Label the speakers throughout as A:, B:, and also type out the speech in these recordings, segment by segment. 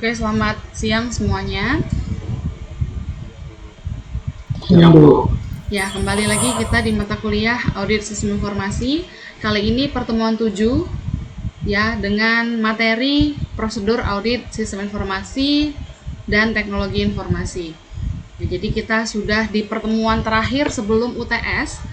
A: Oke, selamat siang semuanya.
B: Siang Bu.
A: Ya, kembali lagi kita di mata kuliah Audit Sistem Informasi. Kali ini pertemuan 7 ya dengan materi prosedur audit sistem informasi dan teknologi informasi. Ya, jadi kita sudah di pertemuan terakhir sebelum UTS.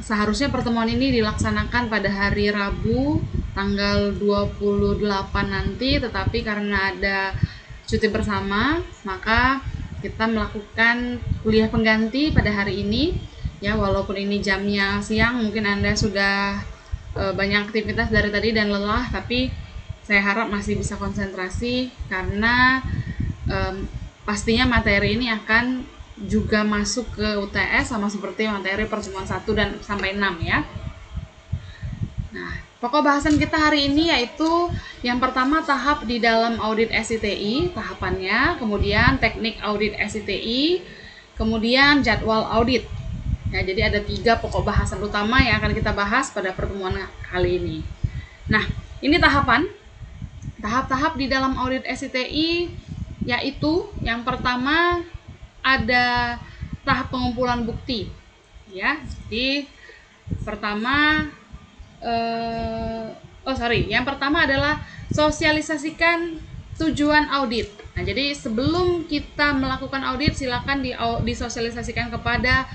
A: Seharusnya pertemuan ini dilaksanakan pada hari Rabu tanggal 28 nanti, tetapi karena ada cuti bersama, maka kita melakukan kuliah pengganti pada hari ini. Ya, walaupun ini jamnya siang, mungkin Anda sudah banyak aktivitas dari tadi dan lelah, tapi saya harap masih bisa konsentrasi karena pastinya materi ini akan juga masuk ke UTS sama seperti materi pertemuan 1 dan sampai 6 ya. Nah, pokok bahasan kita hari ini yaitu yang pertama tahap di dalam audit SITI, tahapannya, kemudian teknik audit SITI, kemudian jadwal audit. Ya, jadi ada 3 pokok bahasan utama yang akan kita bahas pada pertemuan kali ini. Nah, ini tahapan. Tahap-tahap di dalam audit SITI yaitu yang pertama ada tahap pengumpulan bukti. Ya, jadi pertama yang pertama adalah sosialisasikan tujuan audit. Nah, jadi sebelum kita melakukan audit, silakan disosialisasikan kepada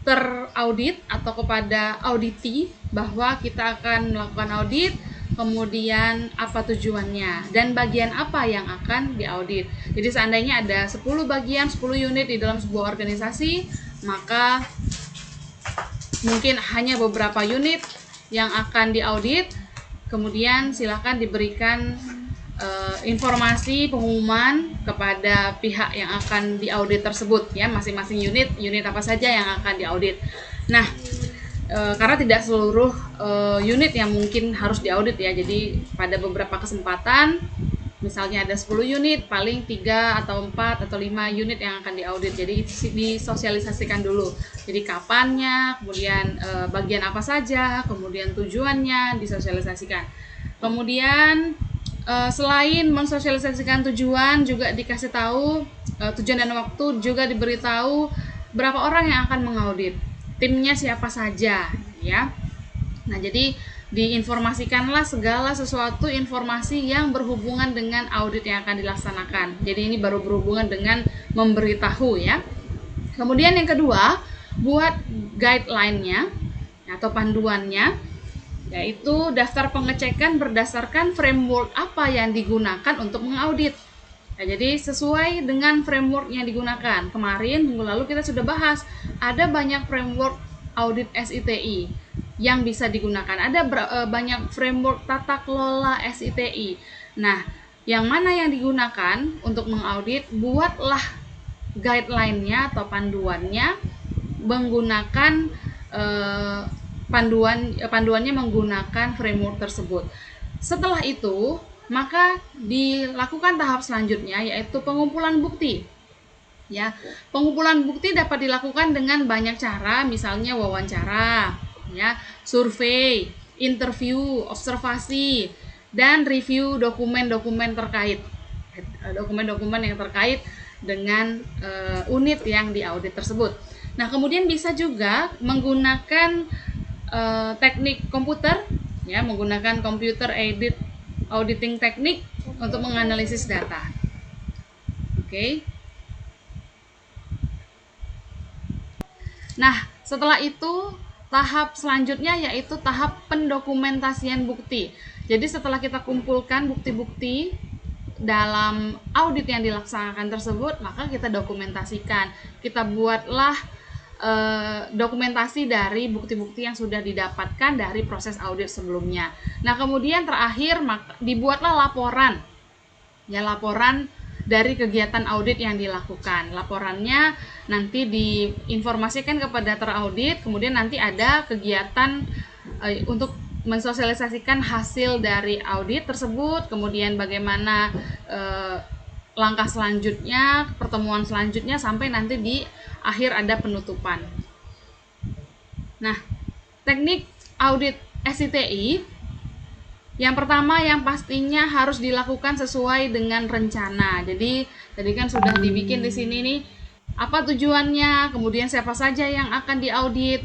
A: teraudit atau kepada auditi bahwa kita akan melakukan audit, kemudian apa tujuannya dan bagian apa yang akan diaudit. Jadi seandainya ada 10 bagian, 10 unit di dalam sebuah organisasi, maka mungkin hanya beberapa unit yang akan diaudit. Kemudian silakan diberikan informasi pengumuman kepada pihak yang akan diaudit tersebut ya, masing-masing unit apa saja yang akan diaudit. Nah, karena tidak seluruh unit yang mungkin harus diaudit ya, jadi pada beberapa kesempatan misalnya ada 10 unit, paling 3 atau 4 atau 5 unit yang akan diaudit. Jadi disosialisasikan dulu. Jadi kapannya, kemudian bagian apa saja, kemudian tujuannya disosialisasikan. Kemudian selain mensosialisasikan tujuan, juga dikasih tahu tujuan dan waktu, juga diberitahu berapa orang yang akan mengaudit, timnya siapa saja ya. Nah, jadi diinformasikanlah segala sesuatu informasi yang berhubungan dengan audit yang akan dilaksanakan. Jadi ini baru berhubungan dengan memberitahu ya. Kemudian yang kedua, buat guideline-nya atau panduannya, yaitu daftar pengecekan berdasarkan framework apa yang digunakan untuk mengaudit. Nah, jadi sesuai dengan framework yang digunakan. Kemarin minggu lalu kita sudah bahas ada banyak framework audit SITI yang bisa digunakan. Ada banyak framework tata kelola SITI. Nah, yang mana yang digunakan untuk mengaudit, buatlah guideline-nya atau panduannya menggunakan panduannya menggunakan framework tersebut. Setelah itu, maka dilakukan tahap selanjutnya yaitu pengumpulan bukti. Ya, pengumpulan bukti dapat dilakukan dengan banyak cara, misalnya wawancara, ya, survei, interview, observasi, dan review dokumen-dokumen terkait. Dokumen-dokumen yang terkait dengan unit yang diaudit tersebut. Nah, kemudian bisa juga menggunakan teknik komputer, ya, menggunakan computer aided auditing teknik untuk menganalisis data. Oke. Nah, setelah itu tahap selanjutnya yaitu tahap pendokumentasian bukti. Jadi setelah kita kumpulkan bukti-bukti dalam audit yang dilaksanakan tersebut, maka kita dokumentasikan. Kita buatlah dokumentasi dari bukti-bukti yang sudah didapatkan dari proses audit sebelumnya. Nah, kemudian terakhir dibuatlah laporan. Ya, laporan dari kegiatan audit yang dilakukan. Laporannya nanti diinformasikan kepada teraudit, kemudian nanti ada kegiatan untuk mensosialisasikan hasil dari audit tersebut, kemudian bagaimana langkah selanjutnya, pertemuan selanjutnya, sampai nanti di akhir ada penutupan. Nah, teknik audit SITI Yang pertama yang pastinya harus dilakukan sesuai dengan rencana. Jadi tadi kan sudah dibikin di sini nih apa tujuannya, kemudian siapa saja yang akan diaudit,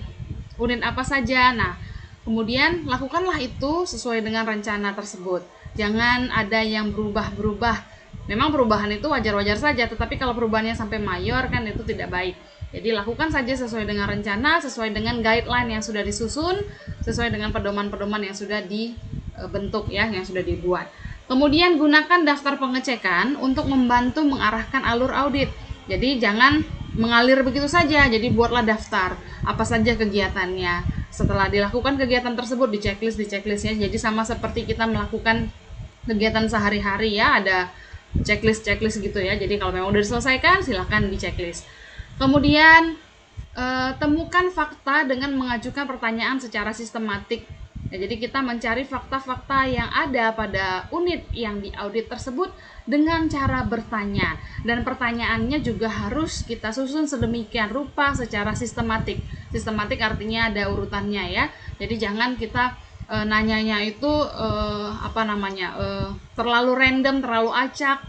A: unit apa saja. Nah, kemudian lakukanlah itu sesuai dengan rencana tersebut. Jangan ada yang berubah-berubah. Memang perubahan itu wajar-wajar saja, tetapi kalau perubahannya sampai mayor kan itu tidak baik. Jadi lakukan saja sesuai dengan rencana, sesuai dengan guideline yang sudah disusun, sesuai dengan pedoman-pedoman yang sudah dibentuk ya, yang sudah dibuat. Kemudian gunakan daftar pengecekan untuk membantu mengarahkan alur audit. Jadi jangan mengalir begitu saja. Jadi buatlah daftar apa saja kegiatannya. Setelah dilakukan kegiatan tersebut di checklistnya. Jadi sama seperti kita melakukan kegiatan sehari-hari ya, ada checklist gitu ya. Jadi kalau memang udah diselesaikan silahkan di checklist. Kemudian temukan fakta dengan mengajukan pertanyaan secara sistematik. Ya, jadi kita mencari fakta-fakta yang ada pada unit yang diaudit tersebut dengan cara bertanya, dan pertanyaannya juga harus kita susun sedemikian rupa secara sistematik. Sistematik artinya ada urutannya ya. Jadi jangan kita nanyanya itu terlalu random, terlalu acak,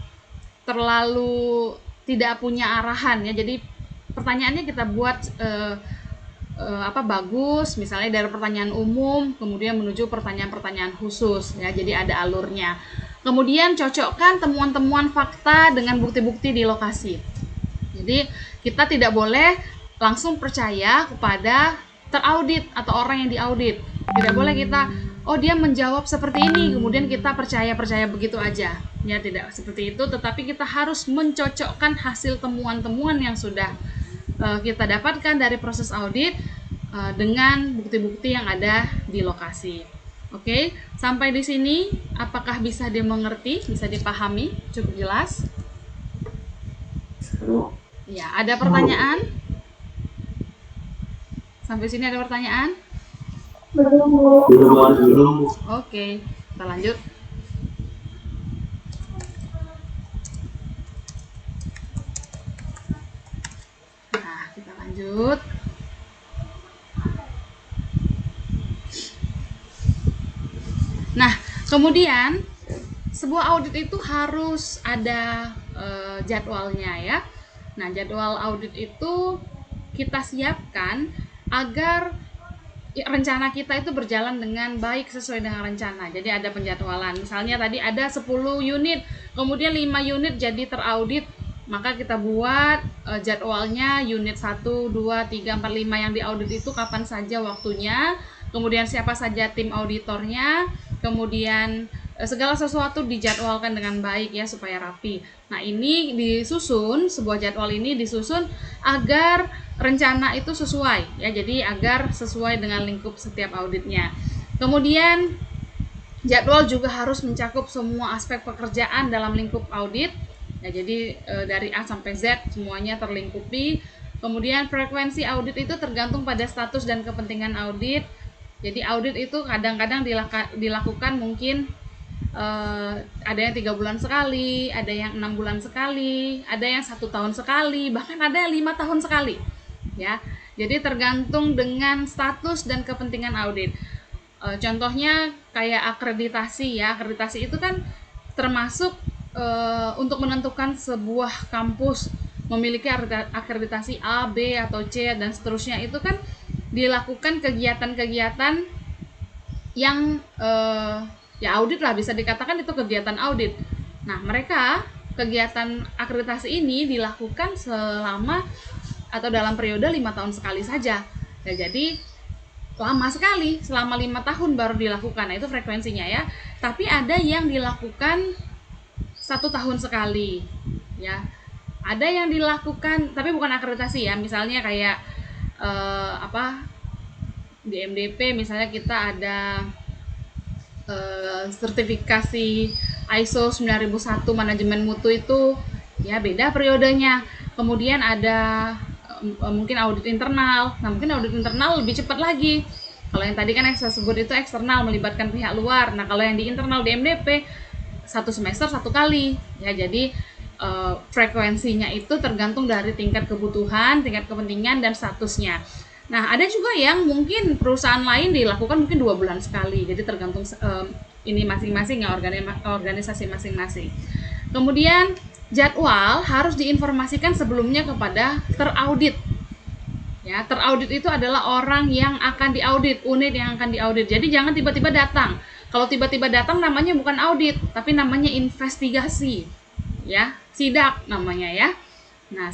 A: terlalu tidak punya arahan ya. Jadi pertanyaannya kita buat bagus, misalnya dari pertanyaan umum kemudian menuju pertanyaan-pertanyaan khusus ya, jadi ada alurnya. Kemudian cocokkan temuan-temuan fakta dengan bukti-bukti di lokasi. Jadi kita tidak boleh langsung percaya kepada teraudit atau orang yang diaudit. Tidak boleh kita dia menjawab seperti ini kemudian kita percaya begitu aja ya, tidak seperti itu. Tetapi kita harus mencocokkan hasil temuan-temuan yang sudah kita dapatkan dari proses audit dengan bukti-bukti yang ada di lokasi. Oke, sampai di sini apakah bisa dimengerti, bisa dipahami, cukup jelas? Ya, ada pertanyaan? Sampai sini ada pertanyaan?
B: Belum.
A: Oke, kita lanjut. Lanjut. Nah, kemudian sebuah audit itu harus ada jadwalnya ya. Nah, jadwal audit itu kita siapkan agar rencana kita itu berjalan dengan baik sesuai dengan rencana. Jadi ada penjadwalan. Misalnya tadi ada 10 unit, kemudian 5 unit jadi teraudit. Maka kita buat jadwalnya unit 1, 2, 3, 4, 5 yang diaudit itu kapan saja waktunya, kemudian siapa saja tim auditornya, kemudian segala sesuatu dijadwalkan dengan baik ya supaya rapi. Nah, ini disusun, sebuah jadwal ini disusun agar rencana itu sesuai ya, jadi agar sesuai dengan lingkup setiap auditnya. Kemudian jadwal juga harus mencakup semua aspek pekerjaan dalam lingkup audit. Ya, jadi dari A sampai Z semuanya terlingkupi. Kemudian frekuensi audit itu tergantung pada status dan kepentingan audit. Jadi audit itu kadang-kadang dilakukan mungkin ada yang 3 bulan sekali, ada yang 6 bulan sekali, ada yang 1 tahun sekali, bahkan ada yang 5 tahun sekali. Ya, jadi tergantung dengan status dan kepentingan audit. Contohnya kayak akreditasi ya, akreditasi itu kan termasuk untuk menentukan sebuah kampus memiliki akreditasi A, B, atau C, dan seterusnya. Itu kan dilakukan kegiatan-kegiatan yang ya audit lah, bisa dikatakan itu kegiatan audit. Nah, mereka kegiatan akreditasi ini dilakukan selama atau dalam periode 5 tahun sekali saja. Ya, jadi lama sekali, selama 5 tahun baru dilakukan. Nah, itu frekuensinya ya. Tapi ada yang dilakukan 1 tahun sekali ya, ada yang dilakukan tapi bukan akreditasi ya, misalnya kayak di MDP misalnya kita ada sertifikasi ISO 9001 manajemen mutu, itu ya beda periodenya. Kemudian ada mungkin audit internal. Nah, mungkin audit internal lebih cepat lagi. Kalau yang tadi kan saya sebut itu eksternal, melibatkan pihak luar. Nah, kalau yang di internal di MDP 1 semester 1 kali ya. Jadi frekuensinya itu tergantung dari tingkat kebutuhan, tingkat kepentingan, dan statusnya. Nah, ada juga yang mungkin perusahaan lain dilakukan mungkin 2 bulan sekali. Jadi tergantung ini masing-masing ya, organisasi masing-masing. Kemudian jadwal harus diinformasikan sebelumnya kepada teraudit. Ya, teraudit itu adalah orang yang akan diaudit, unit yang akan diaudit. Jadi jangan tiba-tiba datang. Kalau tiba-tiba datang namanya bukan audit, tapi namanya investigasi. Ya, sidak namanya ya. Nah,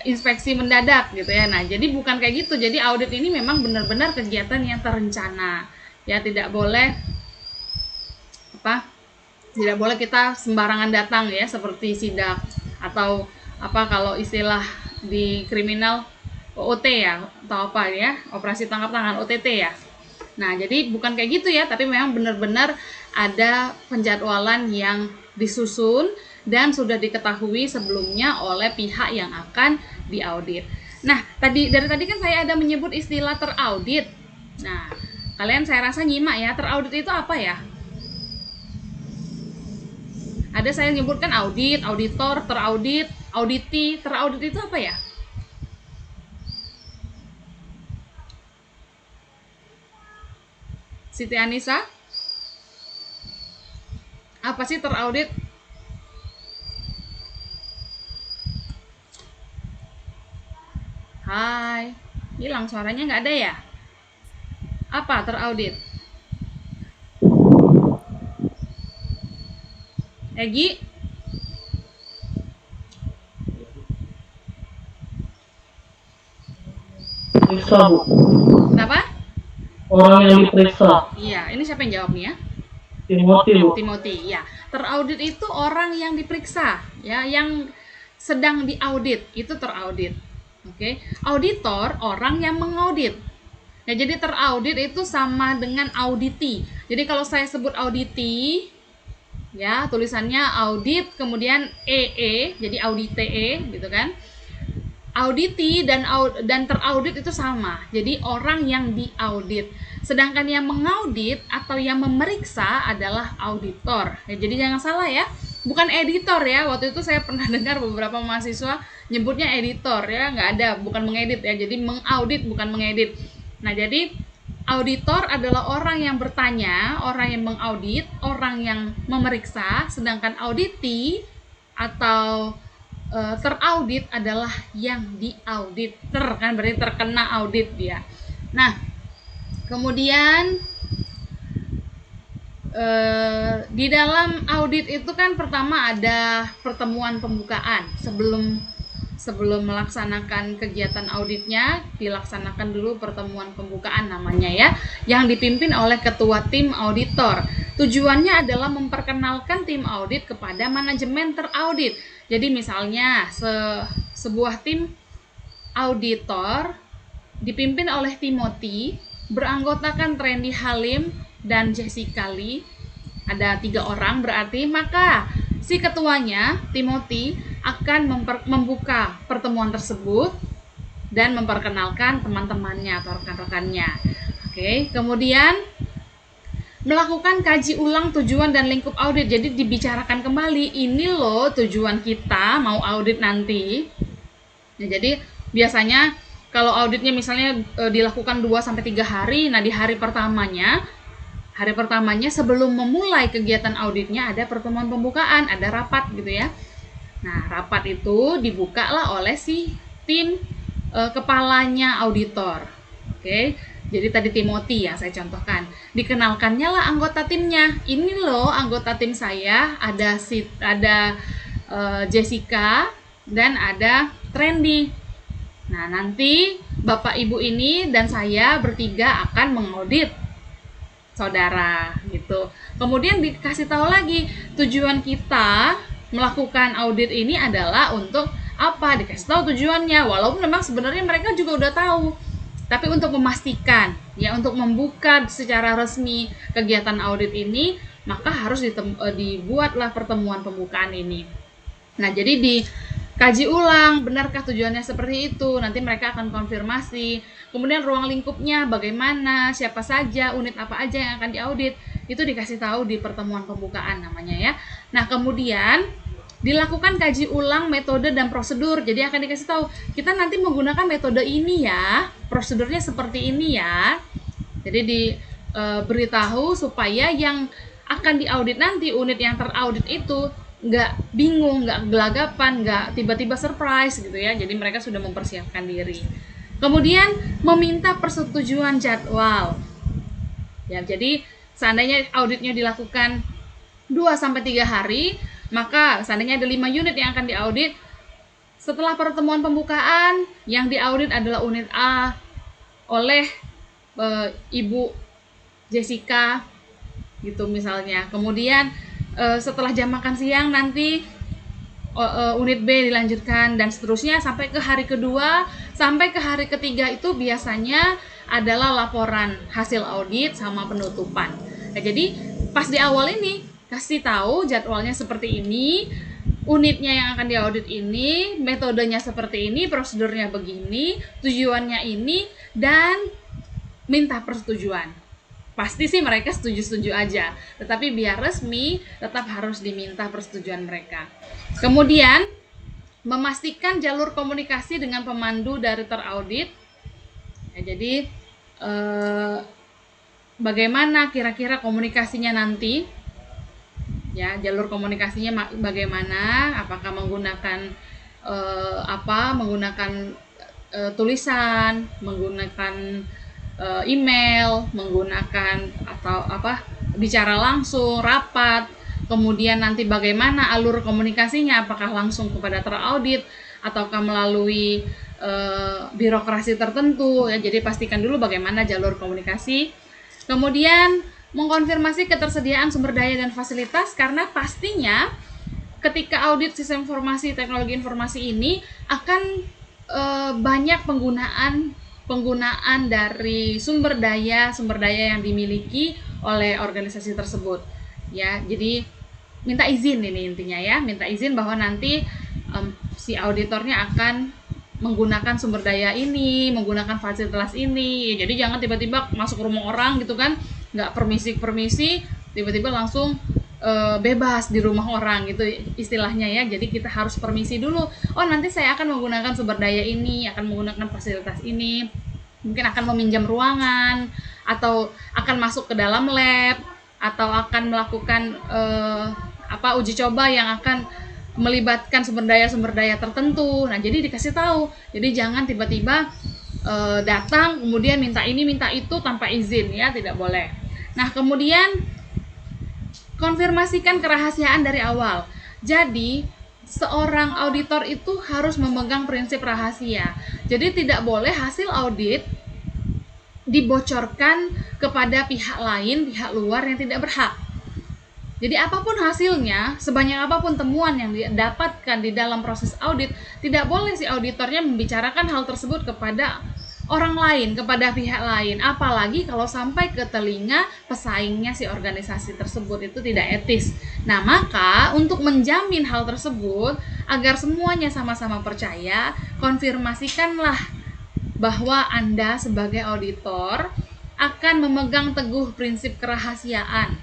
A: inspeksi mendadak gitu ya. Nah, jadi bukan kayak gitu. Jadi audit ini memang benar-benar kegiatan yang terencana. Ya, tidak boleh tidak boleh kita sembarangan datang ya, seperti sidak atau kalau istilah di kriminal OOT ya, atau apa ya, operasi tangkap tangan, OTT ya. Nah, jadi bukan kayak gitu ya, tapi memang benar-benar ada penjadwalan yang disusun dan sudah diketahui sebelumnya oleh pihak yang akan diaudit. Nah, dari tadi kan saya ada menyebut istilah teraudit. Nah, kalian saya rasa nyimak ya, teraudit itu apa ya? Ada saya menyebutkan audit, auditor, teraudit, auditi. Teraudit itu apa ya? Siti Anissa? Apa sih teraudit? Hai, hilang suaranya, nggak ada ya? Apa teraudit? Egi?
B: Periksa, Bu.
A: Kenapa?
B: Orang yang diperiksa.
A: Iya, ini siapa yang jawab nih ya?
B: Timothy, Bu.
A: Timothy, ya. Teraudit itu orang yang diperiksa, ya, yang sedang diaudit, itu teraudit. Oke. Auditor orang yang mengaudit. Nah, jadi teraudit itu sama dengan auditi. Jadi kalau saya sebut auditi, ya, tulisannya audit kemudian jadi audite gitu kan. Auditi dan teraudit itu sama. Jadi orang yang diaudit. Sedangkan yang mengaudit atau yang memeriksa adalah auditor. Ya, jadi jangan salah ya. Bukan editor ya. Waktu itu saya pernah dengar beberapa mahasiswa nyebutnya editor ya, nggak ada, bukan mengedit ya. Jadi mengaudit bukan mengedit. Nah, jadi auditor adalah orang yang bertanya, orang yang mengaudit, orang yang memeriksa, sedangkan auditi atau teraudit adalah yang diaudit. Kan berarti terkena audit dia. Nah, kemudian di dalam audit itu kan pertama ada pertemuan pembukaan. Sebelum melaksanakan kegiatan auditnya, dilaksanakan dulu pertemuan pembukaan namanya ya, yang dipimpin oleh ketua tim auditor. Tujuannya adalah memperkenalkan tim audit kepada manajemen teraudit. Jadi misalnya sebuah tim auditor dipimpin oleh Timothy, beranggotakan Trendy Halim dan Jessica Lee, ada 3 orang berarti, maka si ketuanya Timothy akan membuka pertemuan tersebut dan memperkenalkan teman-temannya atau rekan-rekannya. Oke, kemudian melakukan kaji ulang tujuan dan lingkup audit. Jadi dibicarakan kembali, ini loh tujuan kita mau audit nanti. Nah, jadi biasanya kalau auditnya misalnya dilakukan 2-3 hari, nah di hari pertamanya sebelum memulai kegiatan auditnya ada pertemuan pembukaan, ada rapat gitu ya. Nah, rapat itu dibukalah oleh si tim kepalanya auditor. Oke. Jadi tadi Timothy ya saya contohkan. Dikenalkannya lah anggota timnya. Ini loh anggota tim saya, ada Jessica dan ada Trendy. Nah, nanti Bapak Ibu ini dan saya bertiga akan mengaudit saudara gitu. Kemudian dikasih tahu lagi tujuan kita melakukan audit ini adalah untuk apa, dikasih tahu tujuannya, walaupun memang sebenarnya mereka juga udah tahu, tapi untuk memastikan ya, untuk membuka secara resmi kegiatan audit ini, maka harus dibuatlah pertemuan pembukaan ini. Nah, jadi dikaji ulang, benarkah tujuannya seperti itu, nanti mereka akan konfirmasi. Kemudian ruang lingkupnya bagaimana, siapa saja, unit apa aja yang akan diaudit, itu dikasih tahu di pertemuan pembukaan namanya ya. Nah, kemudian dilakukan kaji ulang metode dan prosedur. Jadi akan dikasih tahu, kita nanti menggunakan metode ini ya, prosedurnya seperti ini ya. Jadi beritahu supaya yang akan diaudit nanti, unit yang teraudit itu nggak bingung, nggak gelagapan, nggak tiba-tiba surprise gitu ya. Jadi mereka sudah mempersiapkan diri. Kemudian meminta persetujuan jadwal. Ya, jadi seandainya auditnya dilakukan 2-3 hari, maka seandainya ada 5 unit yang akan diaudit, setelah pertemuan pembukaan yang diaudit adalah unit A oleh Ibu Jessica gitu misalnya. Kemudian setelah jam makan siang nanti unit B dilanjutkan dan seterusnya sampai ke hari kedua, sampai ke hari ketiga itu biasanya adalah laporan hasil audit sama penutupan. Nah, jadi pas di awal ini kasih tahu jadwalnya seperti ini, unitnya yang akan diaudit ini, metodenya seperti ini, prosedurnya begini, tujuannya ini, dan minta persetujuan. Pasti sih mereka setuju-setuju aja, tetapi biar resmi tetap harus diminta persetujuan mereka. Kemudian memastikan jalur komunikasi dengan pemandu dari teraudit. Ya, jadi bagaimana kira-kira komunikasinya nanti? Ya, jalur komunikasinya bagaimana? Apakah menggunakan menggunakan tulisan, menggunakan email, menggunakan atau bicara langsung, rapat. Kemudian nanti bagaimana alur komunikasinya, apakah langsung kepada teraudit ataukah melalui birokrasi tertentu ya. Jadi pastikan dulu bagaimana jalur komunikasi. Kemudian mengkonfirmasi ketersediaan sumber daya dan fasilitas, karena pastinya ketika audit sistem informasi teknologi informasi ini akan banyak penggunaan dari sumber daya yang dimiliki oleh organisasi tersebut ya. Jadi minta izin ini intinya ya, minta izin bahwa nanti si auditornya akan menggunakan sumber daya ini, menggunakan fasilitas ini. Jadi jangan tiba-tiba masuk rumah orang gitu kan, nggak permisi tiba-tiba langsung bebas di rumah orang gitu istilahnya ya. Jadi kita harus permisi dulu. Oh, nanti saya akan menggunakan sumber daya ini, akan menggunakan fasilitas ini, mungkin akan meminjam ruangan, atau akan masuk ke dalam lab, atau akan melakukan uji coba yang akan melibatkan sumber daya tertentu. Nah, jadi dikasih tahu. Jadi jangan tiba-tiba datang kemudian minta ini minta itu tanpa izin ya, tidak boleh. Nah, kemudian konfirmasikan kerahasiaan dari awal. Jadi seorang auditor itu harus memegang prinsip rahasia. Jadi tidak boleh hasil audit dibocorkan kepada pihak lain, pihak luar yang tidak berhak. Jadi apapun hasilnya, sebanyak apapun temuan yang didapatkan di dalam proses audit, tidak boleh si auditornya membicarakan hal tersebut kepada orang lain, kepada pihak lain, apalagi kalau sampai ke telinga pesaingnya si organisasi tersebut. Itu tidak etis. Nah, maka untuk menjamin hal tersebut agar semuanya sama-sama percaya, konfirmasikanlah bahwa Anda sebagai auditor akan memegang teguh prinsip kerahasiaan.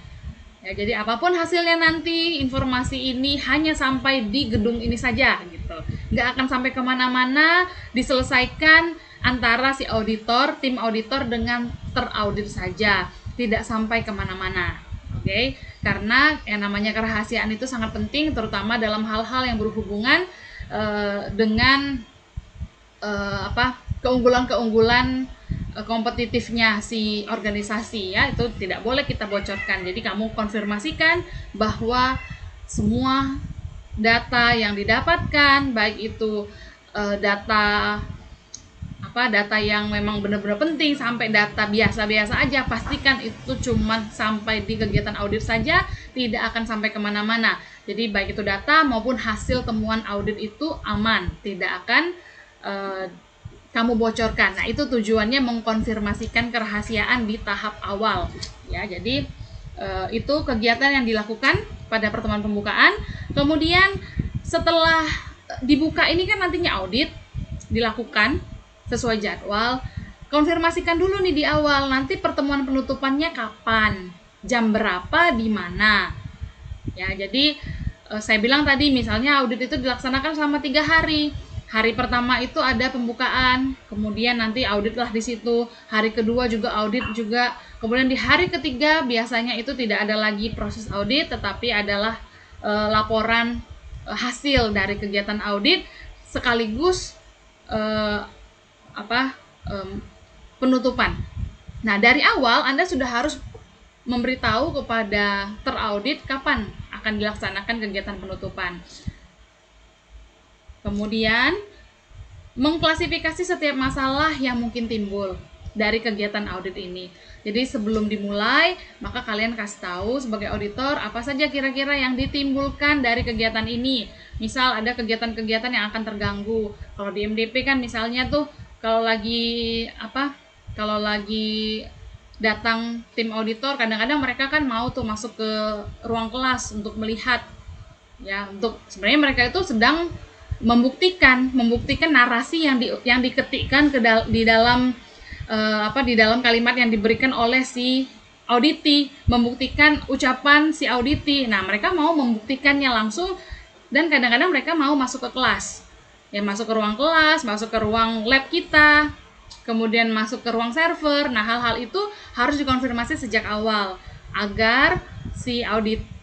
A: Ya, jadi apapun hasilnya nanti, informasi ini hanya sampai di gedung ini saja gitu. Nggak akan sampai kemana-mana, diselesaikan antara si auditor, tim auditor dengan teraudit saja, tidak sampai kemana-mana. Oke? Karena yang namanya kerahasiaan itu sangat penting, terutama dalam hal-hal yang berhubungan dengan keunggulan-keunggulan kompetitifnya si organisasi ya, itu tidak boleh kita bocorkan. Jadi kamu konfirmasikan bahwa semua data yang didapatkan, baik itu data yang memang benar-benar penting sampai data biasa-biasa aja, pastikan itu cuma sampai di kegiatan audit saja, tidak akan sampai kemana-mana. Jadi baik itu data maupun hasil temuan audit itu aman, tidak akan kamu bocorkan. Nah, itu tujuannya mengkonfirmasikan kerahasiaan di tahap awal ya. Jadi itu kegiatan yang dilakukan pada pertemuan pembukaan. Kemudian setelah dibuka ini kan nantinya audit dilakukan sesuai jadwal. Konfirmasikan dulu nih di awal, nanti pertemuan penutupannya kapan, jam berapa, di mana ya. Jadi saya bilang tadi misalnya audit itu dilaksanakan selama 3 hari. Hari pertama itu ada pembukaan, kemudian nanti audit lah di situ. Hari kedua juga audit juga. Kemudian di hari ketiga biasanya itu tidak ada lagi proses audit, tetapi adalah laporan hasil dari kegiatan audit sekaligus penutupan. Nah, dari awal Anda sudah harus memberitahu kepada teraudit kapan akan dilaksanakan kegiatan penutupan. Kemudian, mengklasifikasi setiap masalah yang mungkin timbul dari kegiatan audit ini. Jadi sebelum dimulai, maka kalian kasih tahu sebagai auditor apa saja kira-kira yang ditimbulkan dari kegiatan ini. Misal ada kegiatan-kegiatan yang akan terganggu. Kalau di MDP kan misalnya tuh kalau lagi datang tim auditor, kadang-kadang mereka kan mau tuh masuk ke ruang kelas untuk melihat, ya, untuk sebenarnya mereka itu sedang membuktikan narasi yang diketikkan di dalam kalimat yang diberikan oleh si auditi, membuktikan ucapan si auditi. Nah, mereka mau membuktikannya langsung, dan kadang-kadang mereka mau masuk ke kelas, ya, masuk ke ruang kelas, masuk ke ruang lab kita, kemudian masuk ke ruang server. Nah, hal-hal itu harus dikonfirmasi sejak awal agar si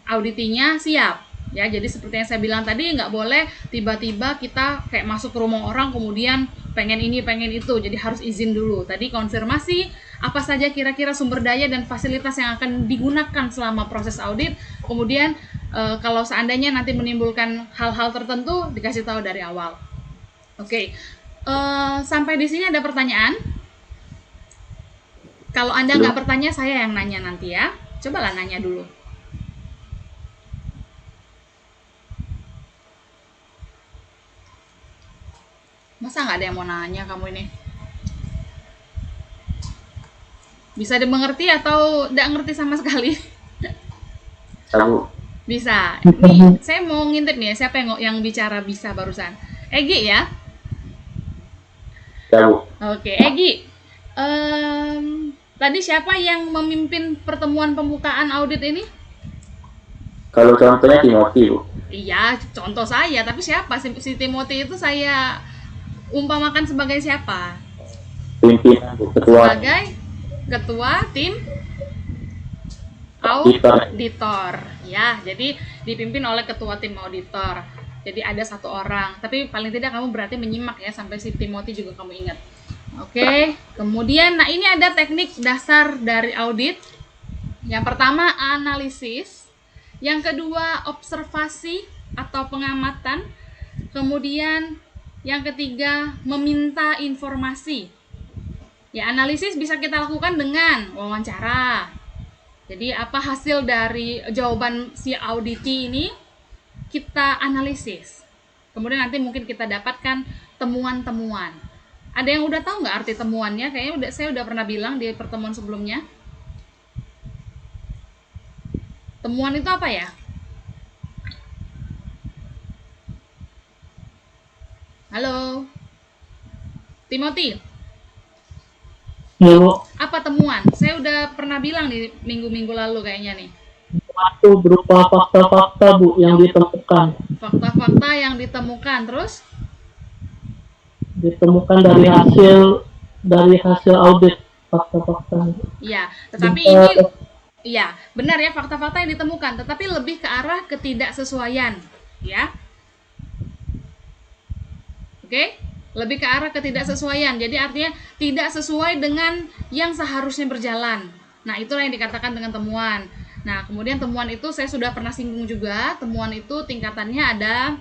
A: auditinya siap. Ya, jadi seperti yang saya bilang tadi, nggak boleh tiba-tiba kita kayak masuk ke rumah orang kemudian pengen ini pengen itu, jadi harus izin dulu. Tadi konfirmasi apa saja kira-kira sumber daya dan fasilitas yang akan digunakan selama proses audit. Kemudian kalau seandainya nanti menimbulkan hal-hal tertentu, dikasih tahu dari awal. Oke. Sampai di sini ada pertanyaan? Kalau Anda nggak bertanya, saya yang nanya nanti ya. Cobalah nanya dulu. Masa nggak ada yang mau nanya kamu ini? Bisa dimengerti atau nggak ngerti sama sekali?
C: Tahu.
A: Bisa. Nih, saya mau ngintip nih, siapa yang bicara bisa barusan? Egi ya?
C: Tahu.
A: Oke, Egi. Tadi siapa yang memimpin pertemuan pembukaan audit ini?
C: Kalau contohnya Timothy, Bu.
A: Iya, contoh saya. Tapi siapa? Si Timothy itu saya umpamakan sebagai siapa?
C: Pimpinan, Bu. Ketua.
A: Sebagai ketua tim auditor. Ya, jadi dipimpin oleh ketua tim auditor. Jadi ada satu orang. Tapi paling tidak kamu berarti menyimak ya sampai si Timothy juga kamu ingat. Oke. Kemudian, nah ini ada teknik dasar dari audit. Yang pertama analisis. Yang kedua observasi atau pengamatan. Kemudian yang ketiga meminta informasi. Ya, analisis bisa kita lakukan dengan wawancara. Jadi apa hasil dari jawaban si auditi ini kita analisis. Kemudian nanti mungkin kita dapatkan temuan-temuan. Ada yang udah tahu nggak arti temuannya? Kayaknya saya udah pernah bilang di pertemuan sebelumnya. Temuan itu apa ya? Halo, Timothy.
B: Ya, Bu.
A: Apa temuan? Saya udah pernah bilang di minggu-minggu lalu kayaknya nih.
B: Itu berupa fakta-fakta, Bu, yang ditemukan.
A: Fakta-fakta yang ditemukan, terus?
B: Ditemukan dari hasil audit fakta-fakta.
A: Iya, tetapi ini, iya, benar ya, fakta-fakta yang ditemukan, tetapi lebih ke arah ketidaksesuaian, ya. Oke? Lebih ke arah ketidaksesuaian. Jadi artinya tidak sesuai dengan yang seharusnya berjalan. Nah, itulah yang dikatakan dengan temuan. Nah, kemudian temuan itu saya sudah pernah singgung juga. Temuan itu tingkatannya ada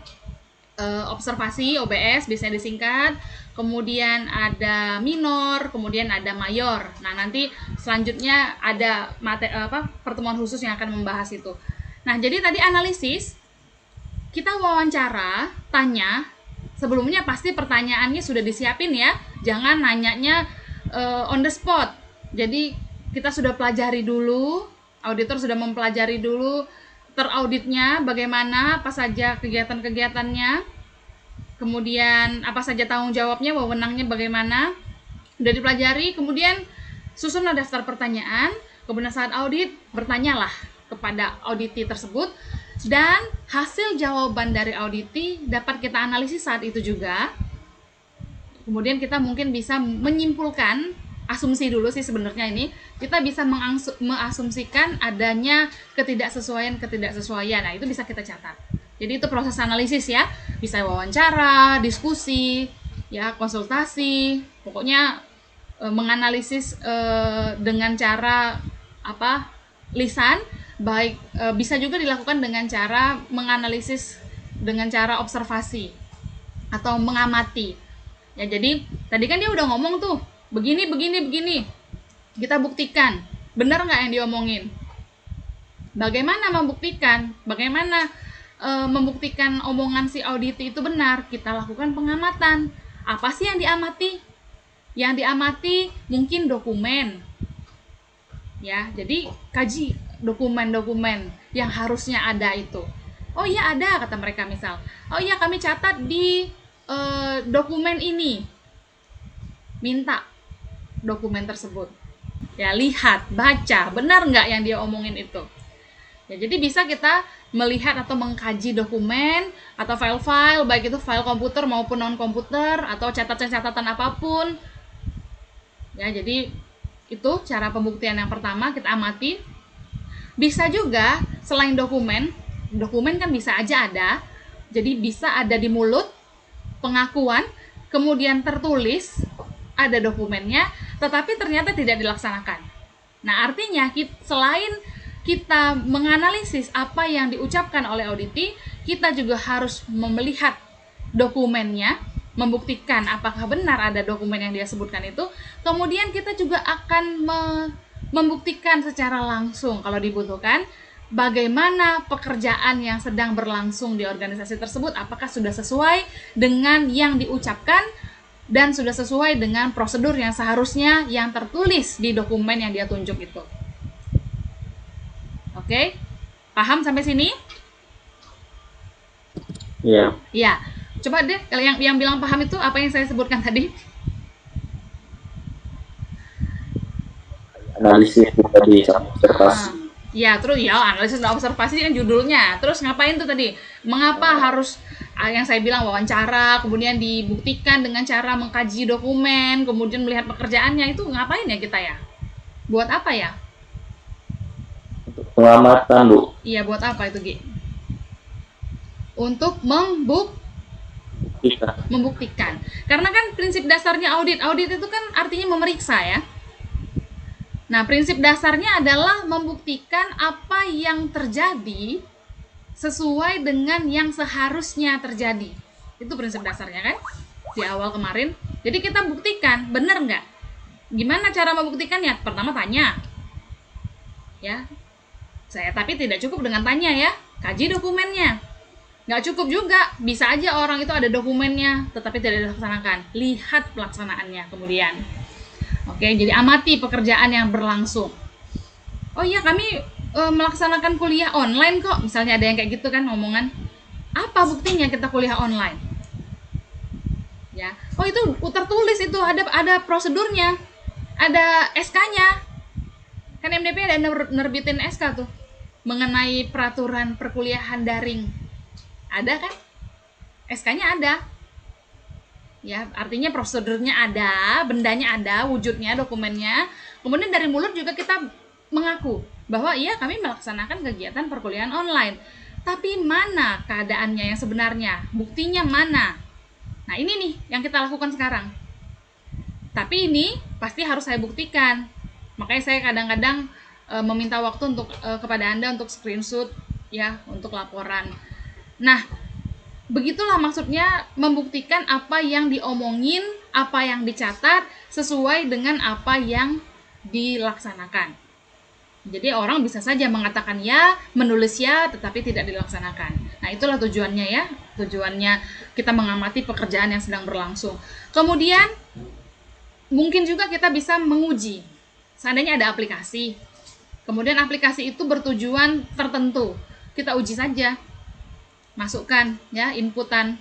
A: observasi, OBS, biasanya disingkat. Kemudian ada minor, kemudian ada mayor. Nah, nanti selanjutnya ada pertemuan khusus yang akan membahas itu. Nah, jadi tadi analisis, kita wawancara, tanya. Sebelumnya pasti pertanyaannya sudah disiapin ya, jangan nanyanya on the spot. Jadi kita sudah pelajari dulu, auditor sudah mempelajari dulu terauditnya bagaimana, apa saja kegiatan-kegiatannya, kemudian apa saja tanggung jawabnya, wewenangnya bagaimana, sudah dipelajari. Kemudian susunlah daftar pertanyaan, kemudian saat audit bertanyalah kepada auditi tersebut. Dan hasil jawaban dari auditi dapat kita analisis saat itu juga. Kemudian kita mungkin bisa menyimpulkan, asumsi dulu sih sebenarnya ini, kita bisa mengasumsikan adanya ketidaksesuaian. Nah, itu bisa kita catat. Jadi itu proses analisis ya, bisa wawancara, diskusi, ya konsultasi, pokoknya menganalisis dengan cara lisan, baik bisa juga dilakukan dengan cara menganalisis dengan cara observasi atau mengamati. Ya, jadi tadi kan dia udah ngomong tuh, begini. Kita buktikan, benar nggak yang diomongin? Bagaimana membuktikan? Bagaimana membuktikan omongan si auditi itu benar? Kita lakukan pengamatan. Apa sih yang diamati? Yang diamati mungkin dokumen. Ya, jadi kaji dokumen-dokumen yang harusnya ada itu. Oh iya ada, kata mereka misal. Oh iya kami catat di dokumen ini. Minta dokumen tersebut. Ya, lihat, baca, benar nggak yang dia omongin itu. Ya, jadi bisa kita melihat atau mengkaji dokumen atau file-file, baik itu file komputer maupun non-komputer atau catatan-catatan apapun. Ya, jadi itu cara pembuktian yang pertama, kita amati. Bisa juga selain dokumen kan bisa aja ada. Jadi bisa ada di mulut, pengakuan, kemudian tertulis, ada dokumennya, tetapi ternyata tidak dilaksanakan. Nah, artinya selain kita menganalisis apa yang diucapkan oleh auditi, kita juga harus melihat dokumennya, membuktikan apakah benar ada dokumen yang dia sebutkan itu. Kemudian kita juga akan membuktikan secara langsung kalau dibutuhkan bagaimana pekerjaan yang sedang berlangsung di organisasi tersebut, apakah sudah sesuai dengan yang diucapkan dan sudah sesuai dengan prosedur yang seharusnya yang tertulis di dokumen yang dia tunjuk itu. Oke? Paham sampai sini?
C: Iya.
A: Ya. Coba deh, kalau yang bilang paham itu apa yang saya sebutkan tadi?
C: Analisis tadi sama observasi.
A: Ya, terus ya analisis dan observasi kan judulnya. Terus ngapain tuh tadi? Mengapa harus yang saya bilang wawancara, kemudian dibuktikan dengan cara mengkaji dokumen, kemudian melihat pekerjaannya, itu ngapain ya kita ya? Buat apa ya?
C: Untuk pengamatan, Bu.
A: Iya, buat apa itu, Gi? Untuk membuktikan. Karena kan prinsip dasarnya audit itu kan artinya memeriksa ya. Nah, prinsip dasarnya adalah membuktikan apa yang terjadi sesuai dengan yang seharusnya terjadi. Itu prinsip dasarnya kan? Di awal kemarin. Jadi kita buktikan, benar nggak? Gimana cara membuktikannya? Pertama tanya. Ya. Tapi tidak cukup dengan tanya ya. Kaji dokumennya. Nggak cukup juga. Bisa aja orang itu ada dokumennya, tetapi tidak dilaksanakan. Lihat pelaksanaannya kemudian. Oke, jadi amati pekerjaan yang berlangsung. Oh iya, kami melaksanakan kuliah online kok. Misalnya ada yang kayak gitu kan omongan. Apa buktinya kita kuliah online? Ya. Oh, itu tertulis itu ada prosedurnya. Ada SK-nya. Kan MDP ada nerbitin SK tuh mengenai peraturan perkuliahan daring. Ada kan? SK-nya ada. Ya, artinya prosedurnya ada, bendanya ada, wujudnya, dokumennya. Kemudian dari mulut juga kita mengaku bahwa iya kami melaksanakan kegiatan perkuliahan online. Tapi mana keadaannya yang sebenarnya? Buktinya mana? Nah, ini nih yang kita lakukan sekarang. Tapi ini pasti harus saya buktikan. Makanya saya kadang-kadang meminta waktu untuk kepada Anda untuk screenshot ya, untuk laporan. Nah, begitulah maksudnya membuktikan apa yang diomongin, apa yang dicatat sesuai dengan apa yang dilaksanakan. Jadi orang bisa saja mengatakan ya, menulis ya, tetapi tidak dilaksanakan. Nah, itulah tujuannya ya. Tujuannya kita mengamati pekerjaan yang sedang berlangsung. Kemudian mungkin juga kita bisa menguji. Seandainya ada aplikasi. Kemudian aplikasi itu bertujuan tertentu. Kita uji saja. Masukkan ya inputan,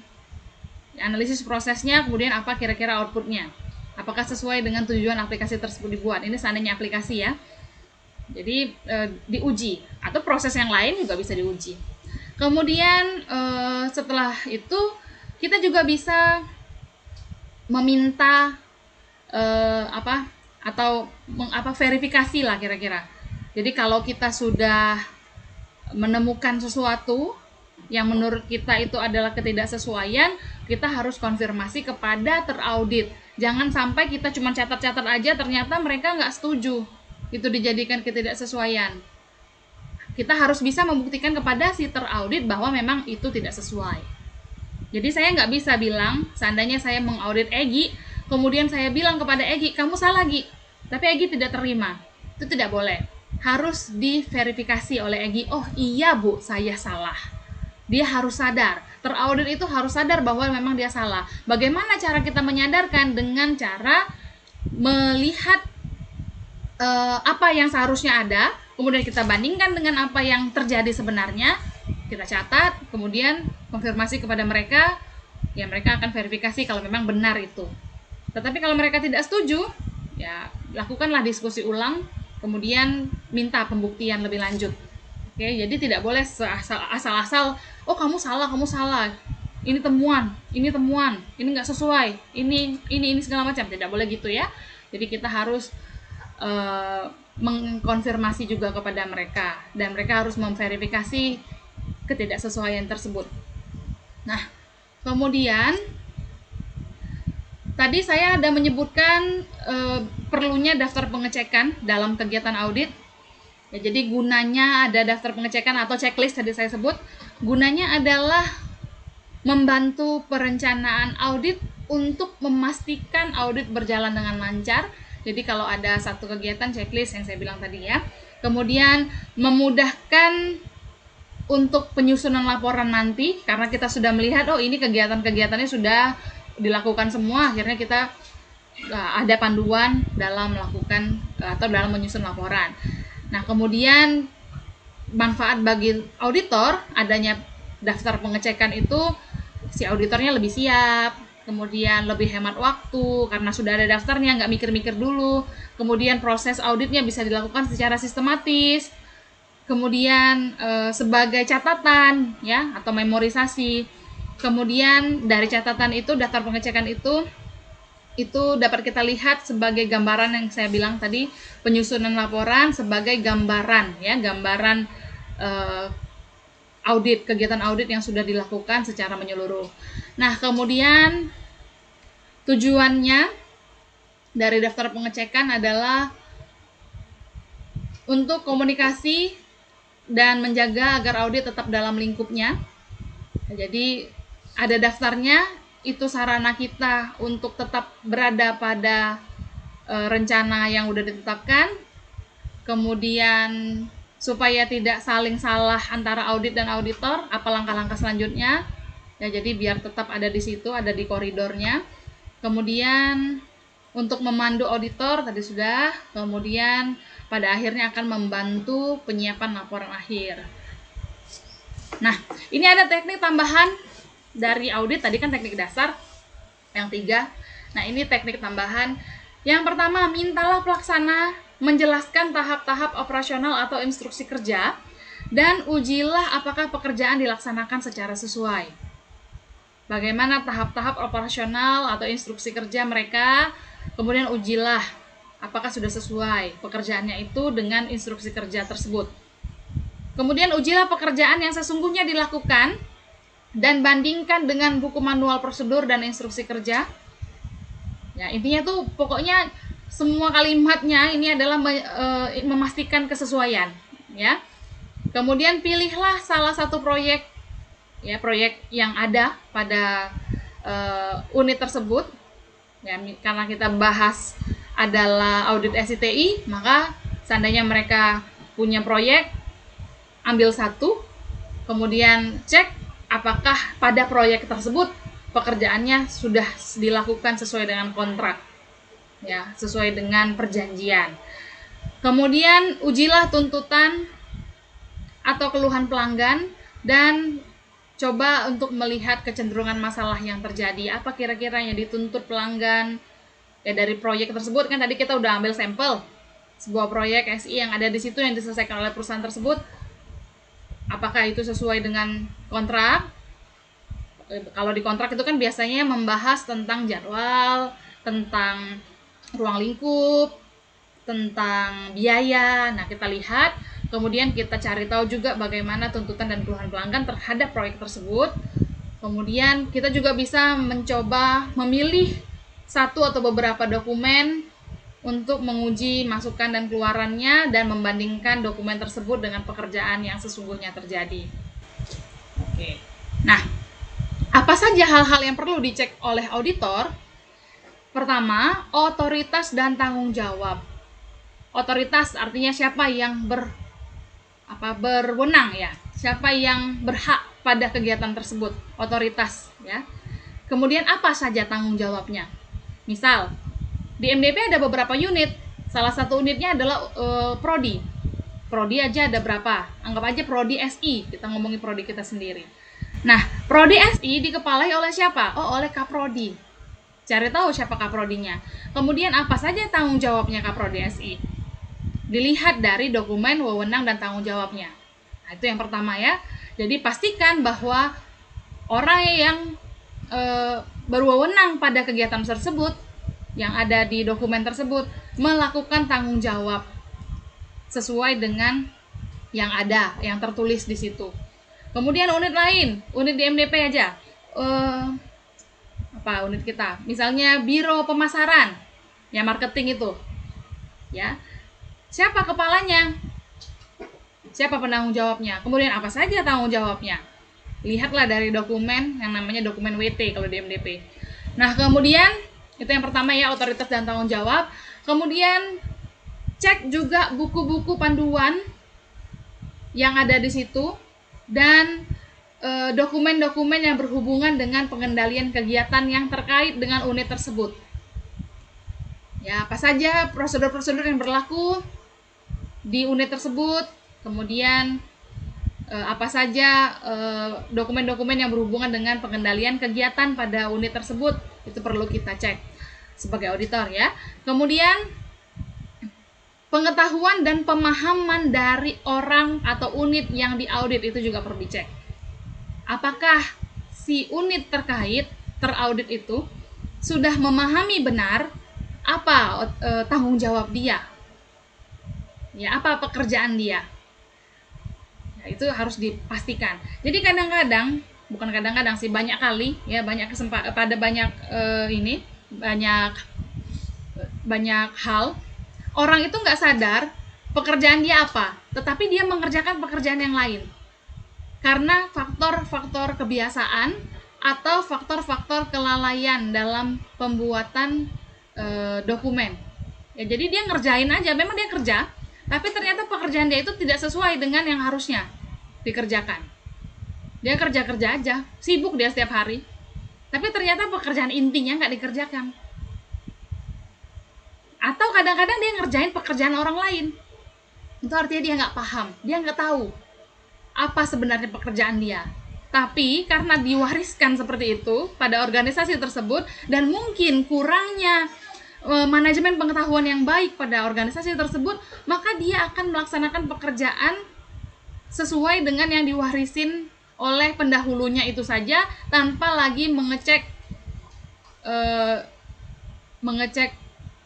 A: analisis prosesnya, kemudian apa kira-kira outputnya, apakah sesuai dengan tujuan aplikasi tersebut dibuat. Ini seandainya aplikasi ya, jadi diuji, atau proses yang lain juga bisa diuji. Kemudian setelah itu kita juga bisa meminta atau verifikasi lah kira-kira. Jadi kalau kita sudah menemukan sesuatu yang menurut kita itu adalah ketidaksesuaian, kita harus konfirmasi kepada teraudit. Jangan sampai kita cuma catat-catat aja, ternyata mereka nggak setuju itu dijadikan ketidaksesuaian. Kita harus bisa membuktikan kepada si teraudit bahwa memang itu tidak sesuai. Jadi saya nggak bisa bilang, seandainya saya mengaudit Egi, kemudian saya bilang kepada Egi, kamu salah Egi, tapi Egi tidak terima. Itu tidak boleh. Harus diverifikasi oleh Egi, oh iya Bu, saya salah. Dia harus sadar, teraudit itu harus sadar bahwa memang dia salah. Bagaimana cara kita menyadarkan? Dengan cara melihat apa yang seharusnya ada, kemudian kita bandingkan dengan apa yang terjadi sebenarnya, kita catat, kemudian konfirmasi kepada mereka, ya mereka akan verifikasi kalau memang benar itu. Tetapi kalau mereka tidak setuju, ya lakukanlah diskusi ulang, kemudian minta pembuktian lebih lanjut. Oke, jadi tidak boleh asal-asal, oh kamu salah, ini temuan, ini nggak sesuai, ini segala macam. Tidak boleh gitu ya. Jadi kita harus mengkonfirmasi juga kepada mereka, dan mereka harus memverifikasi ketidaksesuaian tersebut. Nah, kemudian tadi saya ada menyebutkan perlunya daftar pengecekan dalam kegiatan audit. Ya, jadi gunanya ada daftar pengecekan atau checklist tadi saya sebut, gunanya adalah membantu perencanaan audit untuk memastikan audit berjalan dengan lancar. Jadi kalau ada satu kegiatan checklist yang saya bilang tadi ya, kemudian memudahkan untuk penyusunan laporan nanti, karena kita sudah melihat oh ini kegiatan-kegiatannya sudah dilakukan semua, akhirnya kita ada panduan dalam melakukan atau dalam menyusun laporan. Nah, kemudian manfaat bagi auditor adanya daftar pengecekan itu, si auditornya lebih siap, kemudian lebih hemat waktu karena sudah ada daftarnya, nggak mikir-mikir dulu. Kemudian proses auditnya bisa dilakukan secara sistematis. Kemudian sebagai catatan ya atau memorisasi. Kemudian dari catatan itu, daftar pengecekan itu dapat kita lihat sebagai gambaran yang saya bilang tadi, penyusunan laporan sebagai gambaran ya, gambaran audit, kegiatan audit yang sudah dilakukan secara menyeluruh. Nah, kemudian tujuannya dari daftar pengecekan adalah untuk komunikasi dan menjaga agar audit tetap dalam lingkupnya. Jadi ada daftarnya, itu sarana kita untuk tetap berada pada rencana yang udah ditetapkan. Kemudian supaya tidak saling salah antara audit dan auditor, apa langkah-langkah selanjutnya. Ya, jadi biar tetap ada di situ, ada di koridornya. Kemudian untuk memandu auditor tadi sudah, kemudian pada akhirnya akan membantu penyiapan laporan akhir. Nah, ini ada teknik tambahan dari audit, tadi kan teknik dasar yang 3. Nah, ini teknik tambahan. Yang pertama, mintalah pelaksana menjelaskan tahap-tahap operasional atau instruksi kerja, dan ujilah apakah pekerjaan dilaksanakan secara sesuai. Bagaimana tahap-tahap operasional atau instruksi kerja mereka, kemudian ujilah apakah sudah sesuai pekerjaannya itu dengan instruksi kerja tersebut. Kemudian ujilah pekerjaan yang sesungguhnya dilakukan dan bandingkan dengan buku manual prosedur dan instruksi kerja. Ya, intinya tuh pokoknya semua kalimatnya ini adalah memastikan kesesuaian, ya. Kemudian pilihlah salah satu proyek, ya, proyek yang ada pada unit tersebut. Ya, karena kita bahas adalah audit SITI, maka seandainya mereka punya proyek, ambil satu, kemudian cek apakah pada proyek tersebut pekerjaannya sudah dilakukan sesuai dengan kontrak. Ya, sesuai dengan perjanjian. Kemudian ujilah tuntutan atau keluhan pelanggan dan coba untuk melihat kecenderungan masalah yang terjadi. Apa kira-kira yang dituntut pelanggan ya dari proyek tersebut. Kan tadi kita udah ambil sampel sebuah proyek SI yang ada di situ yang diselesaikan oleh perusahaan tersebut. Apakah itu sesuai dengan kontrak? Kalau di kontrak itu kan biasanya membahas tentang jadwal, tentang ruang lingkup, tentang biaya. Nah, kita lihat, kemudian kita cari tahu juga bagaimana tuntutan dan keluhan pelanggan terhadap proyek tersebut. Kemudian kita juga bisa mencoba memilih satu atau beberapa dokumen untuk menguji masukan dan keluarannya dan membandingkan dokumen tersebut dengan pekerjaan yang sesungguhnya terjadi. Oke. Nah, apa saja hal-hal yang perlu dicek oleh auditor? Pertama, otoritas dan tanggung jawab. Otoritas artinya siapa yang berwenang ya, siapa yang berhak pada kegiatan tersebut, otoritas ya. Kemudian apa saja tanggung jawabnya? Misal di MDP ada beberapa unit, salah satu unitnya adalah prodi. Prodi aja ada berapa? Anggap aja prodi SI, kita ngomongin prodi kita sendiri. Nah, prodi SI dikepalai oleh siapa? Oh, oleh Kaprodi. Cari tahu siapa Kaprodinya. Kemudian apa saja tanggung jawabnya Kaprodi SI? Dilihat dari dokumen wewenang dan tanggung jawabnya. Nah, itu yang pertama ya. Jadi pastikan bahwa orang yang berwenang pada kegiatan tersebut yang ada di dokumen tersebut melakukan tanggung jawab sesuai dengan yang ada, yang tertulis di situ. Kemudian unit lain, unit di MDP aja. Apa unit kita? Misalnya biro pemasaran, ya marketing itu. Ya. Siapa kepalanya? Siapa penanggung jawabnya? Kemudian apa saja tanggung jawabnya? Lihatlah dari dokumen yang namanya dokumen WT kalau di MDP. Nah, kemudian itu yang pertama ya, otoritas dan tanggung jawab. Kemudian cek juga buku-buku panduan yang ada di situ dan dokumen-dokumen yang berhubungan dengan pengendalian kegiatan yang terkait dengan unit tersebut. Ya, apa saja prosedur-prosedur yang berlaku di unit tersebut, kemudian apa saja dokumen-dokumen yang berhubungan dengan pengendalian kegiatan pada unit tersebut, itu perlu kita cek sebagai auditor ya. Kemudian pengetahuan dan pemahaman dari orang atau unit yang diaudit itu juga perlu dicek. Apakah si unit terkait teraudit itu sudah memahami benar apa tanggung jawab dia, ya, apa pekerjaan dia. Ya, itu harus dipastikan. Jadi kadang-kadang, bukan kadang-kadang sih, banyak kali ya, banyak banyak hal orang itu nggak sadar pekerjaan dia apa, tetapi dia mengerjakan pekerjaan yang lain karena faktor-faktor kebiasaan atau faktor-faktor kelalaian dalam pembuatan dokumen. Ya, jadi dia ngerjain aja, memang dia kerja, tapi ternyata pekerjaan dia itu tidak sesuai dengan yang harusnya dikerjakan. Dia kerja-kerja aja, sibuk dia setiap hari, tapi ternyata pekerjaan intinya nggak dikerjakan. Atau kadang-kadang dia ngerjain pekerjaan orang lain. Itu artinya dia nggak paham, dia nggak tahu apa sebenarnya pekerjaan dia. Tapi karena diwariskan seperti itu pada organisasi tersebut dan mungkin kurangnya manajemen pengetahuan yang baik pada organisasi tersebut, maka dia akan melaksanakan pekerjaan sesuai dengan yang diwarisin oleh pendahulunya itu saja, tanpa lagi mengecek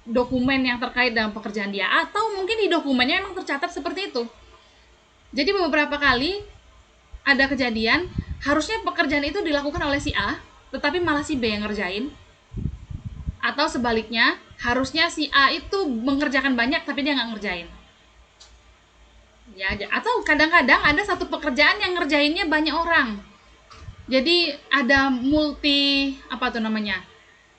A: dokumen yang terkait dengan pekerjaan dia, atau mungkin di dokumennya memang tercatat seperti itu. Jadi beberapa kali ada kejadian harusnya pekerjaan itu dilakukan oleh si A, tetapi malah si B yang ngerjain. Atau sebaliknya, harusnya si A itu mengerjakan banyak tapi dia nggak ngerjain. Ya, atau kadang-kadang ada satu pekerjaan yang ngerjainnya banyak orang. Jadi ada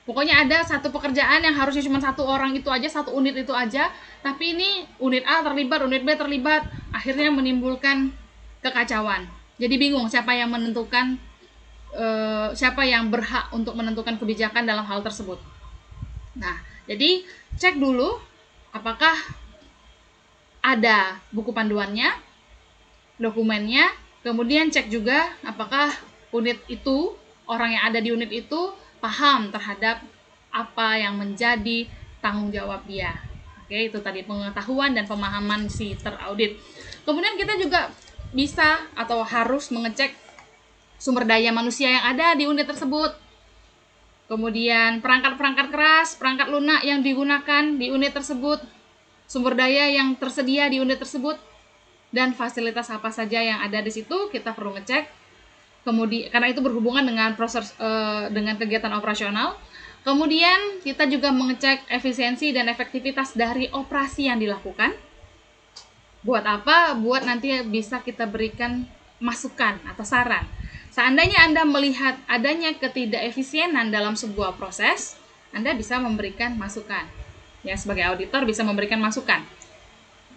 A: pokoknya ada satu pekerjaan yang harusnya cuma satu orang itu aja, satu unit itu aja, tapi ini unit A terlibat, unit B terlibat, akhirnya menimbulkan kekacauan. Jadi bingung siapa yang menentukan, siapa yang berhak untuk menentukan kebijakan dalam hal tersebut. Nah, jadi cek dulu apakah ada buku panduannya, dokumennya, kemudian cek juga apakah unit itu, orang yang ada di unit itu paham terhadap apa yang menjadi tanggung jawab dia. Oke, itu tadi pengetahuan dan pemahaman si teraudit. Kemudian kita juga bisa atau harus mengecek sumber daya manusia yang ada di unit tersebut. Kemudian perangkat-perangkat keras, perangkat lunak yang digunakan di unit tersebut, sumber daya yang tersedia di unit tersebut, dan fasilitas apa saja yang ada di situ kita perlu ngecek. Kemudian karena itu berhubungan dengan proses dengan kegiatan operasional. Kemudian kita juga mengecek efisiensi dan efektivitas dari operasi yang dilakukan. Buat apa? Buat nanti bisa kita berikan masukan atau saran. Seandainya Anda melihat adanya ketidakefisienan dalam sebuah proses, Anda bisa memberikan masukan. Ya, sebagai auditor bisa memberikan masukan.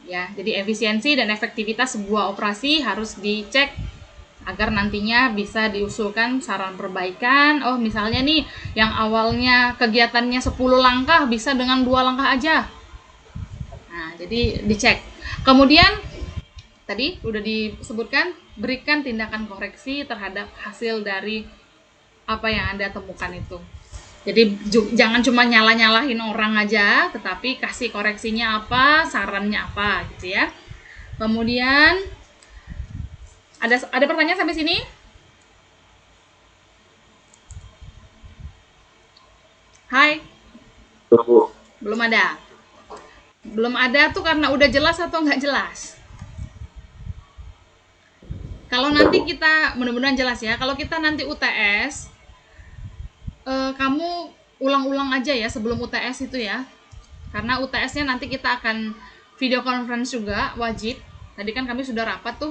A: Ya, jadi efisiensi dan efektivitas sebuah operasi harus dicek agar nantinya bisa diusulkan saran perbaikan. Oh, misalnya nih yang awalnya kegiatannya 10 langkah bisa dengan 2 langkah aja. Nah, jadi dicek. Kemudian tadi udah disebutkan, berikan tindakan koreksi terhadap hasil dari apa yang Anda temukan itu. Jadi jangan cuma nyala-nyalahin orang aja, tetapi kasih koreksinya apa, sarannya apa gitu ya. Kemudian ada pertanyaan sampai sini? Hai.
C: Bu.
A: Belum ada. Belum ada tuh karena udah jelas atau nggak jelas? Kalau nanti kita, mudah-mudahan jelas ya, kalau kita nanti UTS, kamu ulang-ulang aja ya sebelum UTS itu ya. Karena UTS-nya nanti kita akan video conference juga, wajib. Tadi kan kami sudah rapat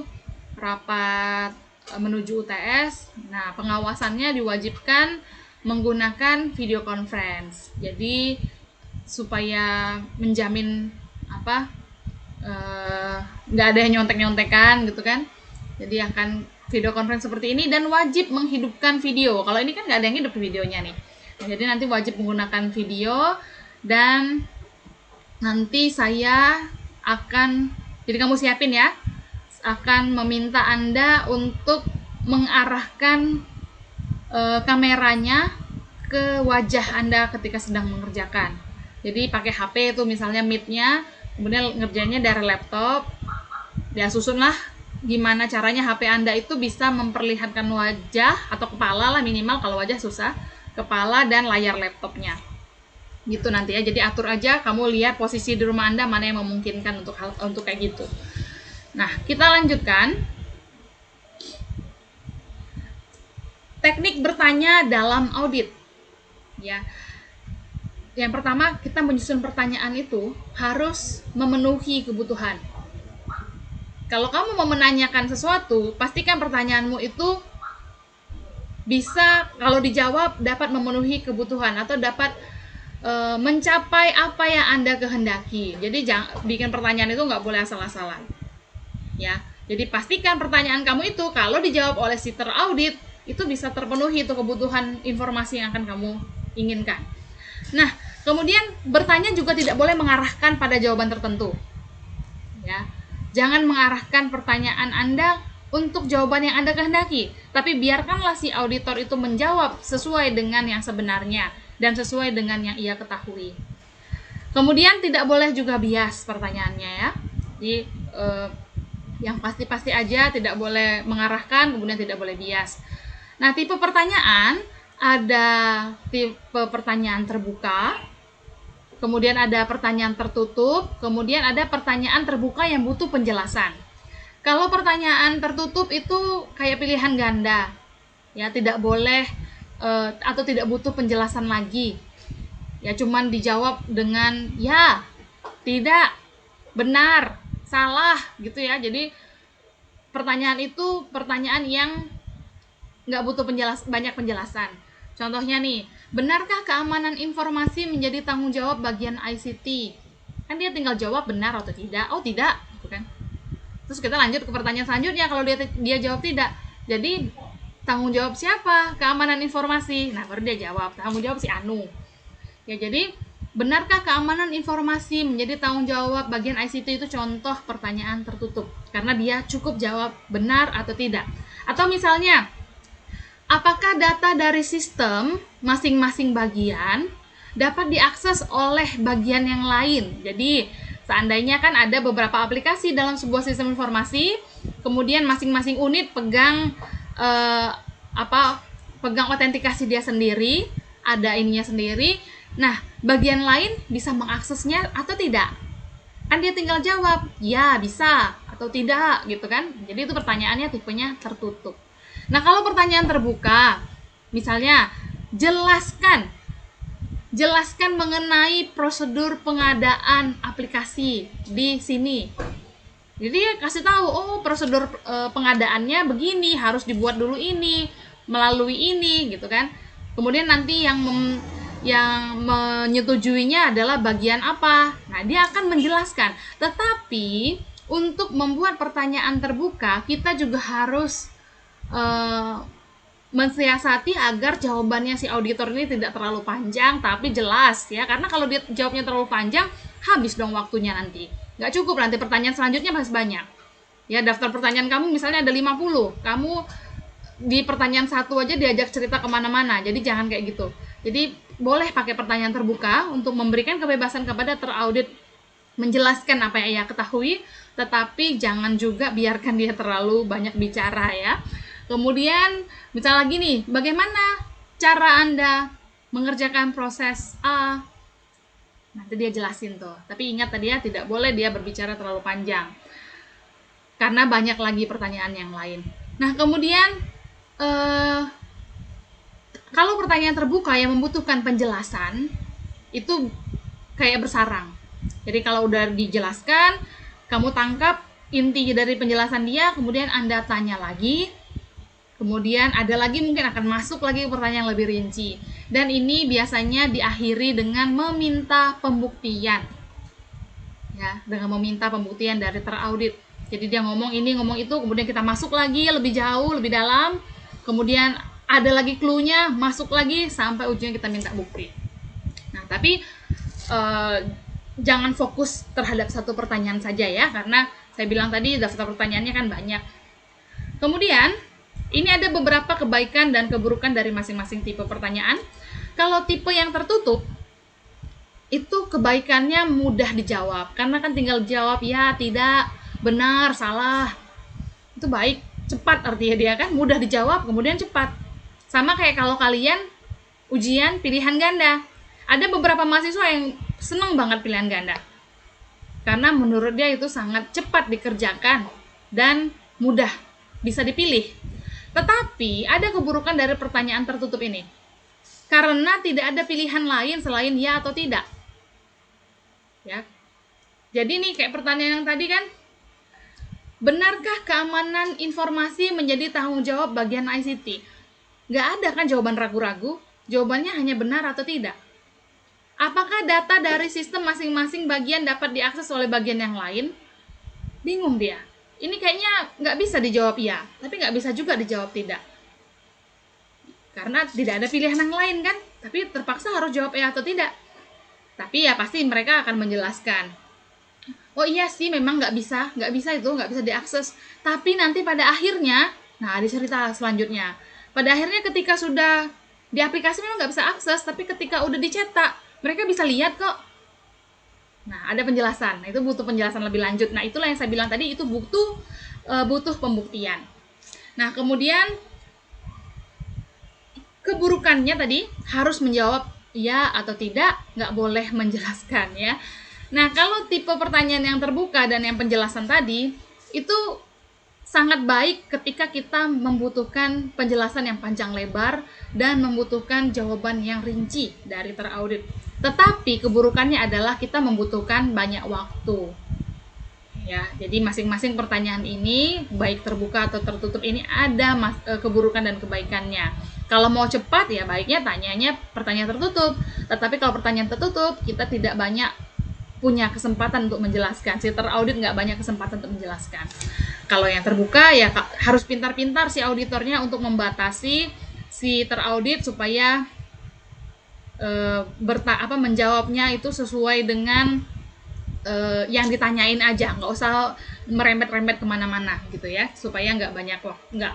A: menuju UTS. Nah, pengawasannya diwajibkan menggunakan video conference. Jadi supaya menjamin nggak ada yang nyontek-nyontekan gitu kan. Jadi akan video conference seperti ini dan wajib menghidupkan video. Kalau ini kan nggak ada yang hidup videonya nih. Nah, jadi nanti wajib menggunakan video dan nanti saya akan, jadi kamu siapin ya, akan meminta Anda untuk mengarahkan kameranya ke wajah Anda ketika sedang mengerjakan. Jadi pakai HP itu misalnya Meet-nya, kemudian ngerjainnya dari laptop. Ya susunlah gimana caranya HP Anda itu bisa memperlihatkan wajah atau kepala lah minimal, kalau wajah susah, kepala dan layar laptopnya. Gitu nanti ya. Jadi atur aja, kamu lihat posisi di rumah Anda mana yang memungkinkan untuk kayak gitu. Nah, kita lanjutkan. Teknik bertanya dalam audit. Ya. Yang pertama, kita menyusun pertanyaan itu harus memenuhi kebutuhan. Kalau kamu mau menanyakan sesuatu, pastikan pertanyaanmu itu bisa, kalau dijawab, dapat memenuhi kebutuhan atau dapat mencapai apa yang Anda kehendaki. Jadi bikin pertanyaan itu nggak boleh asal-asalan. Ya, jadi pastikan pertanyaan kamu itu kalau dijawab oleh si teraudit itu bisa terpenuhi itu kebutuhan informasi yang akan kamu inginkan. Nah, kemudian bertanya juga tidak boleh mengarahkan pada jawaban tertentu. Ya, jangan mengarahkan pertanyaan Anda untuk jawaban yang Anda kehendaki, tapi biarkanlah si auditor itu menjawab sesuai dengan yang sebenarnya dan sesuai dengan yang ia ketahui. Kemudian tidak boleh juga bias pertanyaannya ya. Jadi yang pasti-pasti aja, tidak boleh mengarahkan, kemudian tidak boleh bias. Nah, tipe pertanyaan, ada tipe pertanyaan terbuka, kemudian ada pertanyaan tertutup, kemudian ada pertanyaan terbuka yang butuh penjelasan. Kalau pertanyaan tertutup itu kayak pilihan ganda, ya tidak boleh atau tidak butuh penjelasan lagi. Ya cuman dijawab dengan ya, tidak, benar, salah gitu ya. Jadi pertanyaan itu pertanyaan yang nggak butuh banyak penjelasan. Contohnya nih, benarkah keamanan informasi menjadi tanggung jawab bagian ICT? Kan dia tinggal jawab benar atau tidak. Oh tidak, gitu kan. Terus kita lanjut ke pertanyaan selanjutnya. Kalau dia jawab tidak, jadi tanggung jawab siapa? Keamanan informasi. Nah, baru dia jawab tanggung jawab si Anu. Ya, jadi benarkah keamanan informasi menjadi tanggung jawab bagian ICT? Itu contoh pertanyaan tertutup karena dia cukup jawab benar atau tidak. Atau misalnya, apakah data dari sistem masing-masing bagian dapat diakses oleh bagian yang lain? Jadi seandainya kan ada beberapa aplikasi dalam sebuah sistem informasi, kemudian masing-masing unit pegang pegang autentikasi dia sendiri, ada ininya sendiri. Nah, bagian lain bisa mengaksesnya atau tidak? Kan dia tinggal jawab, ya bisa atau tidak gitu kan. Jadi itu pertanyaannya tipenya tertutup. Nah, kalau pertanyaan terbuka, misalnya jelaskan mengenai prosedur pengadaan aplikasi di sini. Jadi kasih tahu, oh prosedur pengadaannya begini, harus dibuat dulu ini, melalui ini gitu kan. Kemudian nanti yang menyetujuinya adalah bagian apa. Nah, dia akan menjelaskan. Tetapi untuk membuat pertanyaan terbuka, kita juga harus mensiasati agar jawabannya si auditor ini tidak terlalu panjang tapi jelas ya, karena kalau dia jawabnya terlalu panjang habis dong waktunya, nanti nggak cukup, nanti pertanyaan selanjutnya masih banyak ya. Daftar pertanyaan kamu misalnya ada 50, kamu di pertanyaan satu aja diajak cerita kemana-mana, jadi jangan kayak gitu. Jadi boleh pakai pertanyaan terbuka untuk memberikan kebebasan kepada teraudit menjelaskan apa yang ia ketahui, tetapi jangan juga biarkan dia terlalu banyak bicara ya. Kemudian misal lagi nih, bagaimana cara Anda mengerjakan proses A? Nanti dia jelasin tuh. Tapi ingat tadi ya, tidak boleh dia berbicara terlalu panjang. Karena banyak lagi pertanyaan yang lain. Nah, kemudian kalau pertanyaan terbuka yang membutuhkan penjelasan, itu kayak bersarang. Jadi kalau udah dijelaskan, kamu tangkap inti dari penjelasan dia, kemudian Anda tanya lagi, kemudian ada lagi mungkin akan masuk lagi pertanyaan lebih rinci. Dan ini biasanya diakhiri dengan meminta pembuktian. Ya, dengan meminta pembuktian dari teraudit. Jadi dia ngomong ini, ngomong itu, kemudian kita masuk lagi lebih jauh, lebih dalam. Kemudian ada lagi clue-nya, masuk lagi sampai ujungnya kita minta bukti. Nah, tapi jangan fokus terhadap satu pertanyaan saja ya, karena saya bilang tadi daftar pertanyaannya kan banyak. Kemudian ini ada beberapa kebaikan dan keburukan dari masing-masing tipe pertanyaan. Kalau tipe yang tertutup, itu kebaikannya mudah dijawab. Karena kan tinggal jawab ya, tidak, benar, salah. Itu baik, cepat artinya dia kan, mudah dijawab, kemudian cepat. Sama kayak kalau kalian ujian pilihan ganda. Ada beberapa mahasiswa yang senang banget pilihan ganda. Karena menurut dia itu sangat cepat dikerjakan dan mudah bisa dipilih. Tetapi ada keburukan dari pertanyaan tertutup ini. Karena tidak ada pilihan lain selain ya atau tidak. Ya. Jadi nih kayak pertanyaan yang tadi kan, benarkah keamanan informasi menjadi tanggung jawab bagian ICT? Nggak ada kan jawaban ragu-ragu, jawabannya hanya benar atau tidak. Apakah data dari sistem masing-masing bagian dapat diakses oleh bagian yang lain? Bingung dia. Ini kayaknya nggak bisa dijawab ya, tapi nggak bisa juga dijawab tidak. Karena tidak ada pilihan yang lain kan, tapi terpaksa harus jawab ya atau tidak. Tapi ya pasti mereka akan menjelaskan. Oh iya sih, memang nggak bisa itu, nggak bisa diakses. Tapi nanti pada akhirnya, nah ada cerita selanjutnya. Pada akhirnya ketika sudah di aplikasi memang nggak bisa akses, tapi ketika udah dicetak, mereka bisa lihat kok. Nah, ada penjelasan. Nah, itu butuh penjelasan lebih lanjut. Nah, itulah yang saya bilang tadi, itu butuh pembuktian. Nah, kemudian keburukannya tadi harus menjawab ya atau tidak, nggak boleh menjelaskan ya. Nah, kalau tipe pertanyaan yang terbuka dan yang penjelasan tadi, itu sangat baik ketika kita membutuhkan penjelasan yang panjang lebar dan membutuhkan jawaban yang rinci dari teraudit. Tetapi keburukannya adalah kita membutuhkan banyak waktu. Ya, jadi masing-masing pertanyaan ini, baik terbuka atau tertutup ini ada keburukan dan kebaikannya. Kalau mau cepat ya baiknya tanyanya pertanyaan tertutup. Tetapi kalau pertanyaan tertutup, kita tidak banyak punya kesempatan untuk menjelaskan. Si teraudit nggak banyak kesempatan untuk menjelaskan. Kalau yang terbuka ya harus pintar-pintar si auditornya untuk membatasi si teraudit supaya menjawabnya itu sesuai dengan yang ditanyain aja, nggak usah merembet-rembet kemana-mana gitu ya, supaya nggak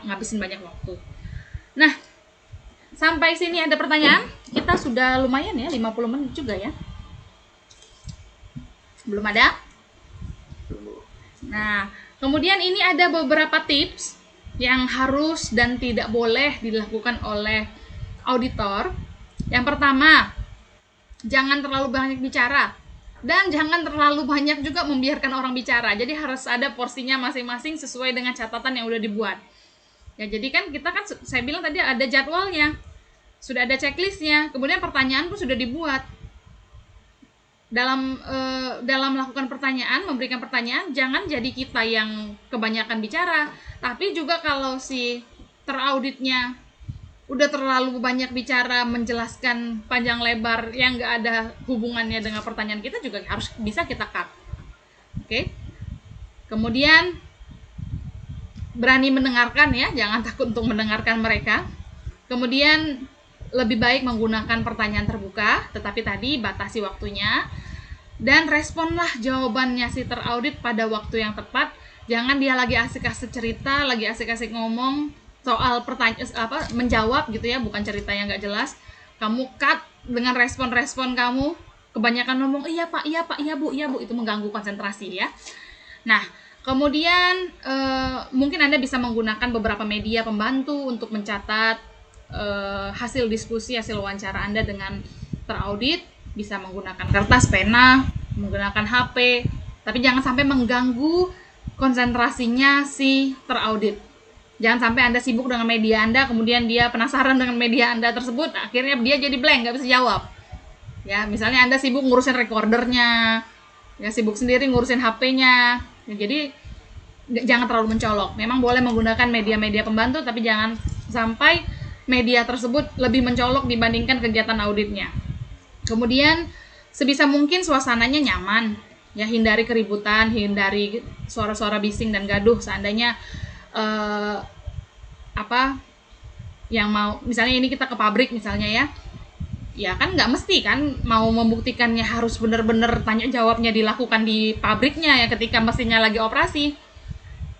A: ngabisin banyak waktu. Nah, sampai sini ada pertanyaan? Kita sudah lumayan ya, 50 menit juga ya. Belum ada? Nah, kemudian ini ada beberapa tips yang harus dan tidak boleh dilakukan oleh auditor. Yang pertama, jangan terlalu banyak bicara dan jangan terlalu banyak juga membiarkan orang bicara. Jadi harus ada porsinya masing-masing sesuai dengan catatan yang udah dibuat. Ya, jadi kan kita kan saya bilang tadi ada jadwalnya, sudah ada checklistnya, kemudian pertanyaan pun sudah dibuat. Dalam melakukan pertanyaan, memberikan pertanyaan, jangan jadi kita yang kebanyakan bicara, tapi juga kalau si terauditnya udah terlalu banyak bicara, menjelaskan panjang lebar yang nggak ada hubungannya dengan pertanyaan kita, juga harus bisa kita cut. Oke. Kemudian berani mendengarkan ya, jangan takut untuk mendengarkan mereka. Kemudian lebih baik menggunakan pertanyaan terbuka, tetapi tadi batasi waktunya. Dan responlah jawabannya si teraudit pada waktu yang tepat. Jangan dia lagi asik-asik cerita, lagi asik-asik ngomong soal pertanyaan menjawab gitu ya, bukan cerita yang nggak jelas. Kamu cut dengan respon-respon kamu, kebanyakan ngomong iya pak, iya bu, itu mengganggu konsentrasi ya. Nah, kemudian mungkin Anda bisa menggunakan beberapa media pembantu untuk mencatat hasil diskusi, hasil wawancara Anda dengan teraudit. Bisa menggunakan kertas, pena, menggunakan HP, tapi jangan sampai mengganggu konsentrasinya si teraudit. Jangan sampai Anda sibuk dengan media Anda, kemudian dia penasaran dengan media Anda tersebut, akhirnya dia jadi blank, nggak bisa jawab. Ya, misalnya Anda sibuk ngurusin recordernya, ya sibuk sendiri ngurusin HP-nya. Ya, jadi jangan terlalu mencolok. Memang boleh menggunakan media-media pembantu, tapi jangan sampai media tersebut lebih mencolok dibandingkan kegiatan auditnya. Kemudian sebisa mungkin suasananya nyaman, ya hindari keributan, hindari suara-suara bising dan gaduh. Seandainya yang mau, misalnya ini kita ke pabrik misalnya ya kan nggak mesti kan mau membuktikannya harus benar-benar tanya jawabnya dilakukan di pabriknya ya ketika mesinnya lagi operasi.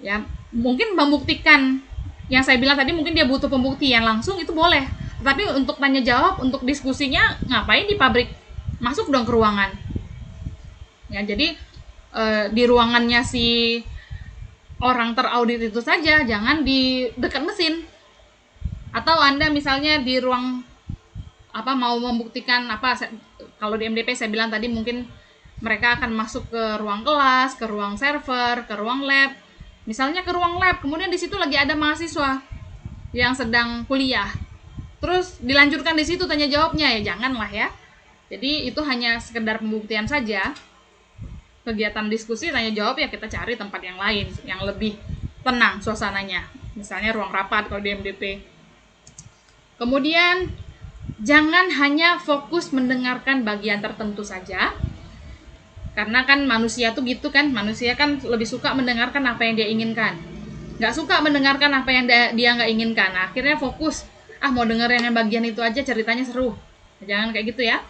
A: Ya mungkin membuktikan yang saya bilang tadi, mungkin dia butuh pembuktian langsung, itu boleh. Tapi untuk tanya jawab, untuk diskusinya ngapain di pabrik? Masuk dong ke ruangan. Ya, jadi di ruangannya si orang teraudit itu saja, jangan di dekat mesin. Atau Anda misalnya di ruang mau membuktikan kalau di MDP saya bilang tadi mungkin mereka akan masuk ke ruang kelas, ke ruang server, ke ruang lab. Misalnya ke ruang lab, kemudian di situ lagi ada mahasiswa yang sedang kuliah. Terus dilanjutkan di situ tanya jawabnya, ya janganlah ya. Jadi itu hanya sekedar pembuktian saja. Kegiatan diskusi tanya jawab ya kita cari tempat yang lain yang lebih tenang suasananya. Misalnya ruang rapat kalau di MDP. Kemudian jangan hanya fokus mendengarkan bagian tertentu saja. Karena kan manusia tuh gitu kan, manusia kan lebih suka mendengarkan apa yang dia inginkan. Nggak suka mendengarkan apa yang dia nggak inginkan. Nah, akhirnya fokus, mau dengerin yang bagian itu aja, ceritanya seru. Jangan kayak gitu ya.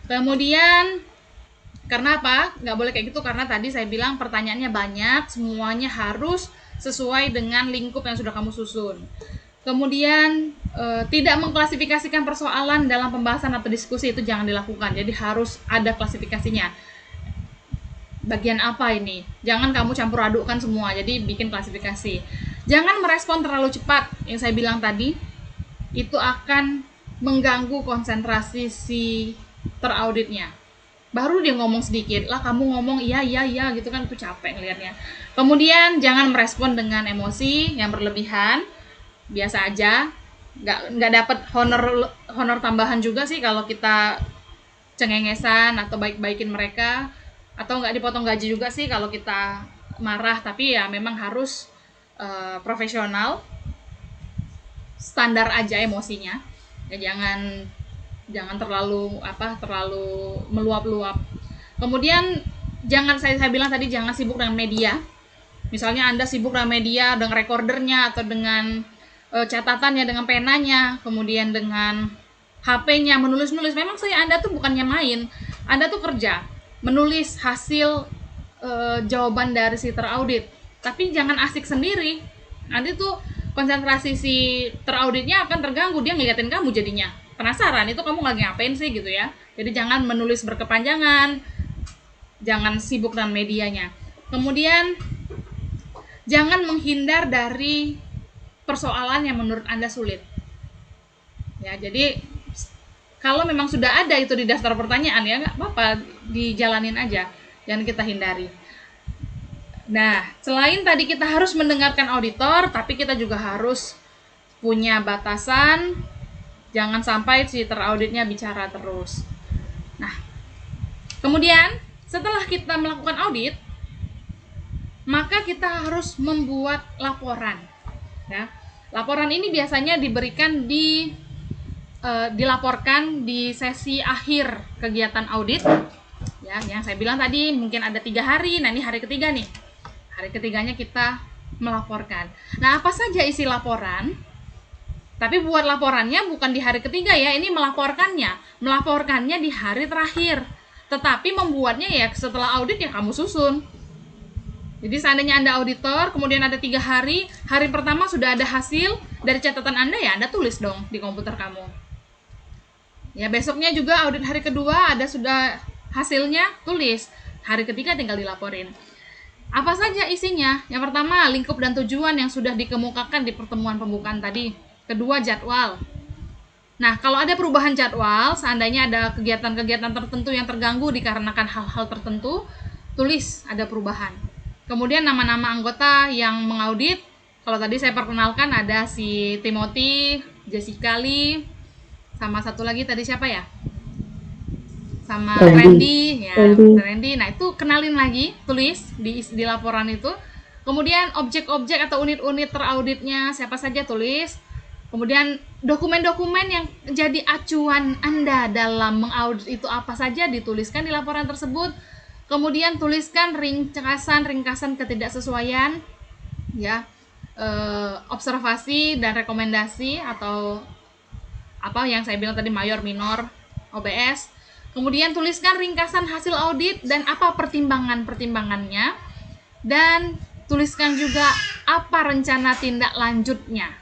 A: Kemudian, karena apa? Nggak boleh kayak gitu karena tadi saya bilang pertanyaannya banyak, semuanya harus sesuai dengan lingkup yang sudah kamu susun. Kemudian, tidak mengklasifikasikan persoalan dalam pembahasan atau diskusi, itu jangan dilakukan. Jadi harus ada klasifikasinya. Bagian apa ini? Jangan kamu campur adukkan semua, jadi bikin klasifikasi. Jangan merespon terlalu cepat, yang saya bilang tadi, itu akan mengganggu konsentrasi si terauditnya. Baru dia ngomong sedikit, lah kamu ngomong iya gitu kan, itu capek ngelihatnya. Kemudian jangan merespon dengan emosi yang berlebihan, biasa aja. Nggak dapat honor tambahan juga sih kalau kita cengengesan atau baik-baikin mereka. Atau nggak dipotong gaji juga sih kalau kita marah, tapi ya memang harus profesional, standar aja emosinya, ya jangan terlalu meluap-luap. Kemudian jangan saya bilang tadi jangan sibuk dengan media. Misalnya Anda sibuk dengan media, dengan recordernya atau dengan catatannya, dengan penanya, kemudian dengan HP-nya menulis-nulis. Memang Anda tuh bukannya main, Anda tuh kerja menulis hasil jawaban dari si teraudit, tapi jangan asik sendiri. Nanti tuh konsentrasi si terauditnya akan terganggu, dia ngeliatin kamu jadinya penasaran, itu kamu lagi ngapain sih gitu ya. Jadi jangan menulis berkepanjangan, jangan sibuk dengan medianya. Kemudian jangan menghindar dari persoalan yang menurut Anda sulit. Ya, jadi kalau memang sudah ada itu di daftar pertanyaan ya nggak apa-apa, dijalanin aja, jangan kita hindari. Nah, selain tadi kita harus mendengarkan auditor, tapi kita juga harus punya batasan, jangan sampai si terauditnya bicara terus. Nah, kemudian setelah kita melakukan audit, maka kita harus membuat laporan. Ya, laporan ini biasanya diberikan dilaporkan di sesi akhir kegiatan audit. Ya, yang saya bilang tadi mungkin ada 3 hari. Nah, ini hari ketiga nih. Hari ketiganya kita melaporkan. Nah, apa saja isi laporan? Tapi buat laporannya bukan di hari ketiga ya, ini melaporkannya di hari terakhir. Tetapi membuatnya ya setelah audit ya kamu susun. Jadi seandainya Anda auditor, kemudian ada 3 hari, hari pertama sudah ada hasil dari catatan Anda ya Anda tulis dong di komputer kamu. Ya, besoknya juga audit hari kedua ada sudah hasilnya, tulis. Hari ketiga tinggal dilaporin. Apa saja isinya? Yang pertama, lingkup dan tujuan yang sudah dikemukakan di pertemuan pembukaan tadi. Kedua, jadwal. Nah, kalau ada perubahan jadwal, seandainya ada kegiatan-kegiatan tertentu yang terganggu dikarenakan hal-hal tertentu, tulis ada perubahan. Kemudian nama-nama anggota yang mengaudit. Kalau tadi saya perkenalkan ada si Timothy, Jessica Lee, sama satu lagi tadi siapa ya? Sama Randy ya, Randy. Nah, itu kenalin lagi, tulis di laporan itu. Kemudian objek-objek atau unit-unit terauditnya siapa saja tulis. Kemudian dokumen-dokumen yang jadi acuan Anda dalam mengaudit itu apa saja dituliskan di laporan tersebut. Kemudian tuliskan ringkasan ketidaksesuaian, ya, observasi dan rekomendasi atau apa yang saya bilang tadi mayor, minor, OBS. Kemudian tuliskan ringkasan hasil audit dan apa pertimbangannya, dan tuliskan juga apa rencana tindak lanjutnya,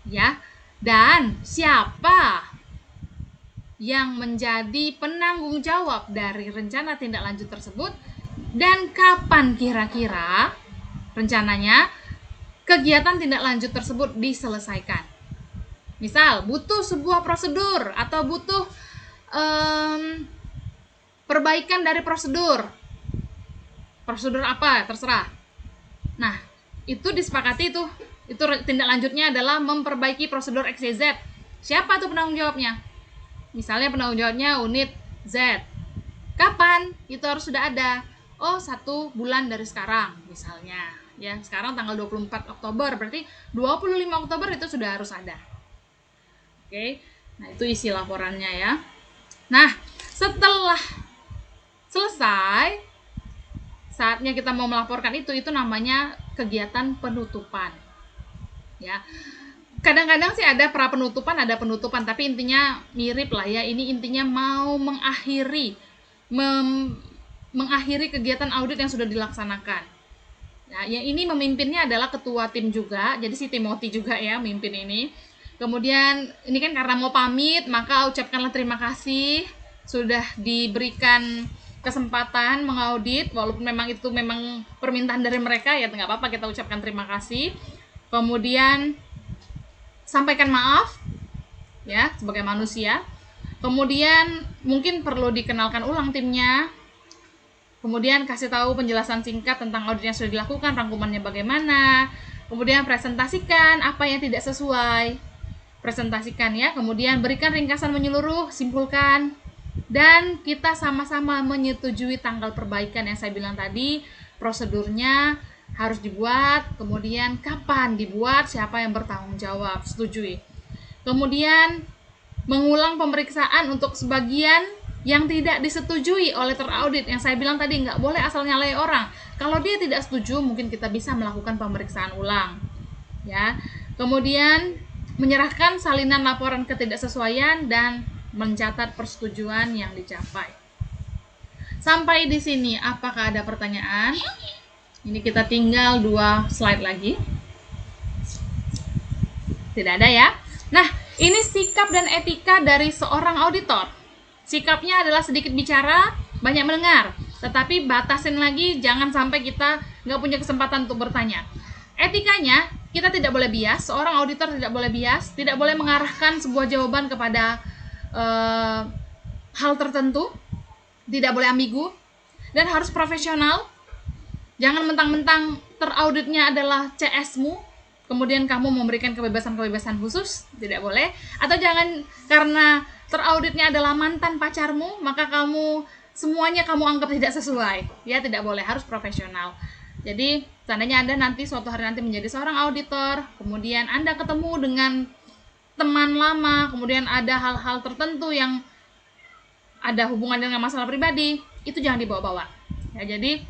A: ya, dan siapa yang menjadi penanggung jawab dari rencana tindak lanjut tersebut, dan kapan kira-kira rencananya kegiatan tindak lanjut tersebut diselesaikan. Misal butuh sebuah prosedur atau butuh perbaikan dari prosedur apa terserah. Nah, itu disepakati itu tindak lanjutnya adalah memperbaiki prosedur XYZ. Siapa tuh penanggung jawabnya? Misalnya penanggung jawabnya unit Z. Kapan? Itu harus sudah ada. Oh, 1 bulan dari sekarang misalnya. Ya, sekarang tanggal 24 Oktober, berarti 25 Oktober itu sudah harus ada. Oke. Nah, itu isi laporannya ya. Nah, setelah selesai, saatnya kita mau melaporkan itu namanya kegiatan penutupan. Ya. Kadang-kadang sih ada pra penutupan, ada penutupan, tapi intinya mirip lah ya. Ini intinya mau mengakhiri kegiatan audit yang sudah dilaksanakan. Nah, yang ini memimpinnya adalah ketua tim juga, jadi si Timothy juga ya mimpin ini. Kemudian ini kan karena mau pamit, maka ucapkanlah terima kasih sudah diberikan kesempatan mengaudit, walaupun memang itu memang permintaan dari mereka ya nggak apa-apa, kita ucapkan terima kasih. Kemudian sampaikan maaf ya sebagai manusia. Kemudian mungkin perlu dikenalkan ulang timnya. Kemudian kasih tahu penjelasan singkat tentang audit yang sudah dilakukan, rangkumannya bagaimana. Kemudian presentasikan apa yang tidak sesuai. Presentasikan ya. Kemudian berikan ringkasan menyeluruh, simpulkan. Dan kita sama-sama menyetujui tanggal perbaikan yang saya bilang tadi. Prosedurnya harus dibuat, kemudian kapan dibuat, siapa yang bertanggung jawab, setujui. Kemudian mengulang pemeriksaan untuk sebagian yang tidak disetujui oleh teraudit, yang saya bilang tadi nggak boleh asal nyalai orang. Kalau dia tidak setuju, mungkin kita bisa melakukan pemeriksaan ulang. Ya. Kemudian menyerahkan salinan laporan ketidaksesuaian dan mencatat persetujuan yang dicapai. Sampai di sini, apakah ada pertanyaan? Ini kita tinggal 2 slide lagi. Tidak ada ya? Nah, ini sikap dan etika dari seorang auditor. Sikapnya adalah sedikit bicara, banyak mendengar. Tetapi batasin lagi, jangan sampai kita nggak punya kesempatan untuk bertanya. Etikanya, kita tidak boleh bias, seorang auditor tidak boleh bias, tidak boleh mengarahkan sebuah jawaban kepada hal tertentu, tidak boleh ambigu, dan harus profesional. Jangan mentang-mentang terauditnya adalah CS-mu, kemudian kamu memberikan kebebasan-kebebasan khusus, tidak boleh. Atau jangan karena terauditnya adalah mantan pacarmu, maka semuanya kamu anggap tidak sesuai. Ya, tidak boleh, harus profesional. Jadi, seandainya Anda nanti suatu hari nanti menjadi seorang auditor, kemudian Anda ketemu dengan teman lama, kemudian ada hal-hal tertentu yang ada hubungan dengan masalah pribadi, itu jangan dibawa-bawa. Ya, jadi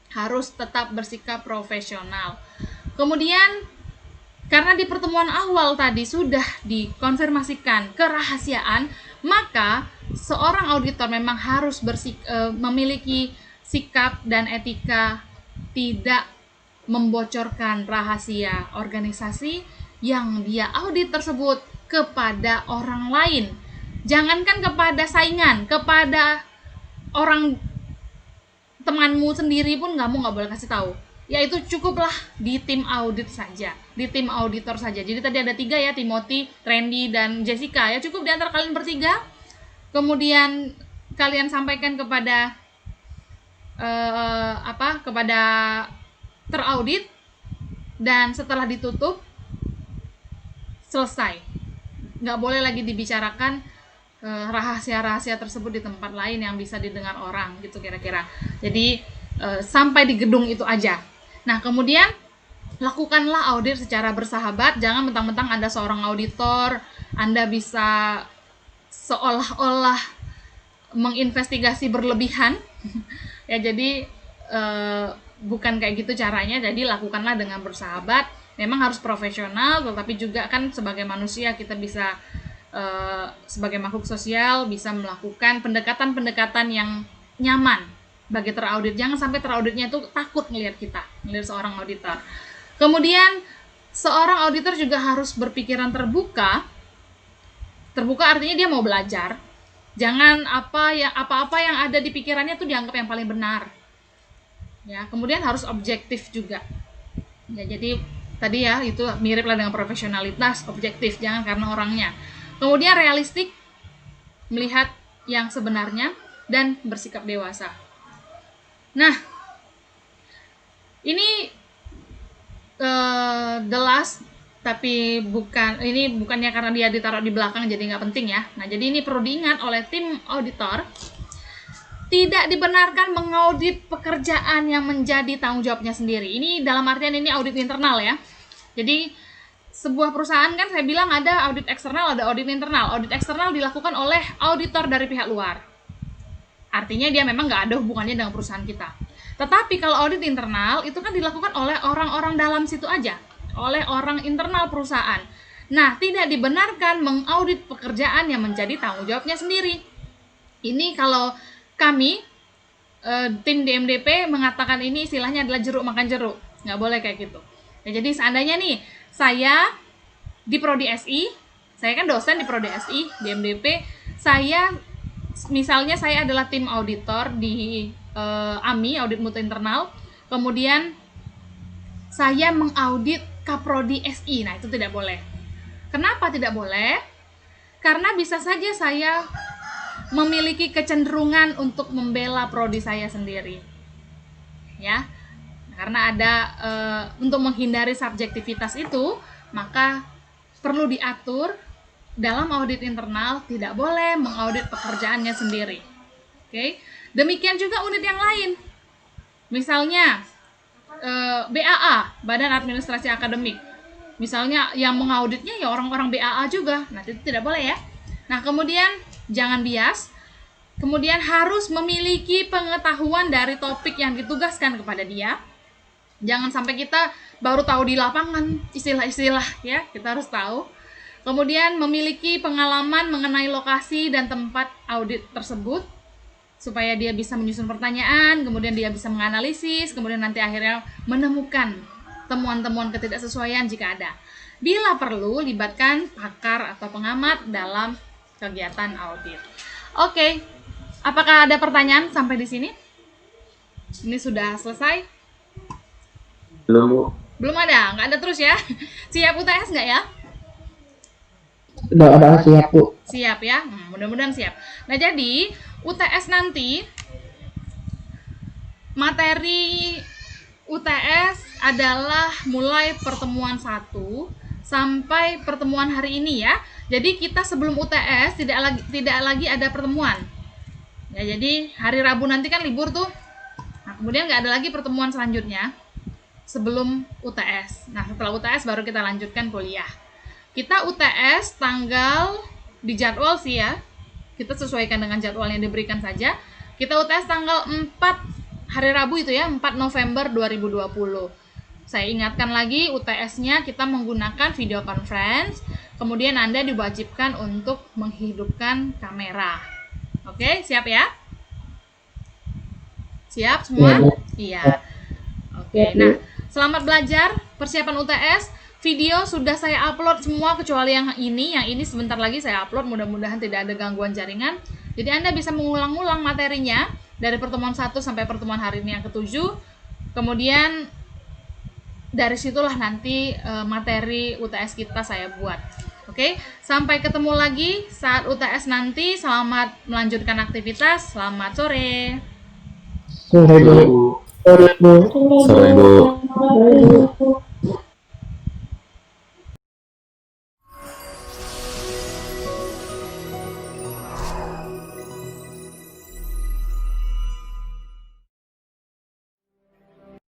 A: harus tetap bersikap profesional. Kemudian karena di pertemuan awal tadi sudah dikonfirmasikan kerahasiaan, maka seorang auditor memang harus memiliki sikap dan etika tidak membocorkan rahasia organisasi yang dia audit tersebut kepada orang lain. Jangankan kepada saingan, kepada orang temanmu sendiri pun kamu nggak boleh kasih tahu. Yaitu cukuplah di tim audit saja, di tim auditor saja. Jadi tadi ada 3 ya, Timothy, Randy, dan Jessica ya. Cukup di antara kalian bertiga. Kemudian kalian sampaikan kepada kepada teraudit, dan setelah ditutup selesai. Nggak boleh lagi dibicarakan rahasia-rahasia tersebut di tempat lain yang bisa didengar orang gitu kira-kira. Jadi sampai di gedung itu aja. Nah, kemudian lakukanlah audit secara bersahabat. Jangan mentang-mentang Anda seorang auditor, Anda bisa seolah-olah menginvestigasi berlebihan. Ya, jadi bukan kayak gitu caranya. Jadi lakukanlah dengan bersahabat. Memang harus profesional, tetapi juga kan sebagai manusia kita bisa sebagai makhluk sosial bisa melakukan pendekatan-pendekatan yang nyaman bagi teraudit. Jangan sampai terauditnya itu takut melihat seorang auditor. Kemudian seorang auditor juga harus berpikiran terbuka. Terbuka artinya dia mau belajar. Jangan apa-apa yang ada di pikirannya itu dianggap yang paling benar. Ya, kemudian harus objektif juga. Ya, jadi tadi ya itu miriplah dengan profesionalitas, objektif, jangan karena orangnya. Kemudian realistik, melihat yang sebenarnya, dan bersikap dewasa. Nah, ini the last, tapi bukannya karena dia ditaruh di belakang jadi nggak penting ya. Nah, jadi ini perlu diingat oleh tim auditor, tidak dibenarkan mengaudit pekerjaan yang menjadi tanggung jawabnya sendiri. Ini dalam artian ini audit internal ya. Jadi sebuah perusahaan kan saya bilang ada audit eksternal, ada audit internal. Audit eksternal dilakukan oleh auditor dari pihak luar. Artinya dia memang nggak ada hubungannya dengan perusahaan kita. Tetapi kalau audit internal itu kan dilakukan oleh orang-orang dalam situ aja, oleh orang internal perusahaan. Nah, tidak dibenarkan mengaudit pekerjaan yang menjadi tanggung jawabnya sendiri. Ini kalau kami tim DMDP mengatakan ini istilahnya adalah jeruk makan jeruk, nggak boleh kayak gitu. Ya, jadi seandainya nih saya di Prodi SI, saya kan dosen di Prodi SI, DMDP, misalnya saya adalah tim auditor di AMI, audit mutu internal, kemudian saya mengaudit Kaprodi SI. Nah, itu tidak boleh. Kenapa tidak boleh? Karena bisa saja saya memiliki kecenderungan untuk membela prodi saya sendiri. Ya. Karena ada untuk menghindari subjektivitas itu, maka perlu diatur dalam audit internal tidak boleh mengaudit pekerjaannya sendiri. Oke. Demikian juga unit yang lain. Misalnya BAA, Badan Administrasi Akademik. Misalnya yang mengauditnya ya orang-orang BAA juga. Nah, itu tidak boleh ya. Nah, kemudian jangan bias. Kemudian harus memiliki pengetahuan dari topik yang ditugaskan kepada dia. Jangan sampai kita baru tahu di lapangan istilah-istilah ya, kita harus tahu. Kemudian memiliki pengalaman mengenai lokasi dan tempat audit tersebut supaya dia bisa menyusun pertanyaan, kemudian dia bisa menganalisis, kemudian nanti akhirnya menemukan temuan-temuan ketidaksesuaian jika ada. Bila perlu, libatkan pakar atau pengamat dalam kegiatan audit. Oke, apakah ada pertanyaan sampai di sini? Ini sudah selesai?
C: Belum, Bu.
A: Belum ada, nggak ada terus ya. Siap UTS nggak ya?
B: Udah siap Bu.
A: Siap ya, mudah-mudahan siap. Nah jadi UTS nanti, materi UTS adalah mulai pertemuan 1 sampai pertemuan hari ini ya. Jadi kita sebelum UTS tidak lagi ada pertemuan. Ya, jadi hari Rabu nanti kan libur tuh. Nah, kemudian nggak ada lagi pertemuan selanjutnya sebelum UTS. Nah, setelah UTS baru kita lanjutkan kuliah. Kita UTS tanggal di jadwal sih ya. Kita sesuaikan dengan jadwal yang diberikan saja. Kita UTS tanggal 4 hari Rabu itu ya, 4 November 2020. Saya ingatkan lagi, UTS-nya kita menggunakan video conference. Kemudian Anda diwajibkan untuk menghidupkan kamera. Oke, siap ya? Siap semua? Iya. Oke, nah selamat belajar, persiapan UTS. Video sudah saya upload semua kecuali yang ini sebentar lagi saya upload, mudah-mudahan tidak ada gangguan jaringan. Jadi Anda bisa mengulang-ulang materinya dari pertemuan 1 sampai pertemuan hari ini yang ke-7. Kemudian dari situlah nanti materi UTS kita saya buat. Oke, sampai ketemu lagi saat UTS nanti. Selamat melanjutkan aktivitas. Selamat sore.
B: Sore Bu. Sore Bu.
C: Sore Bu.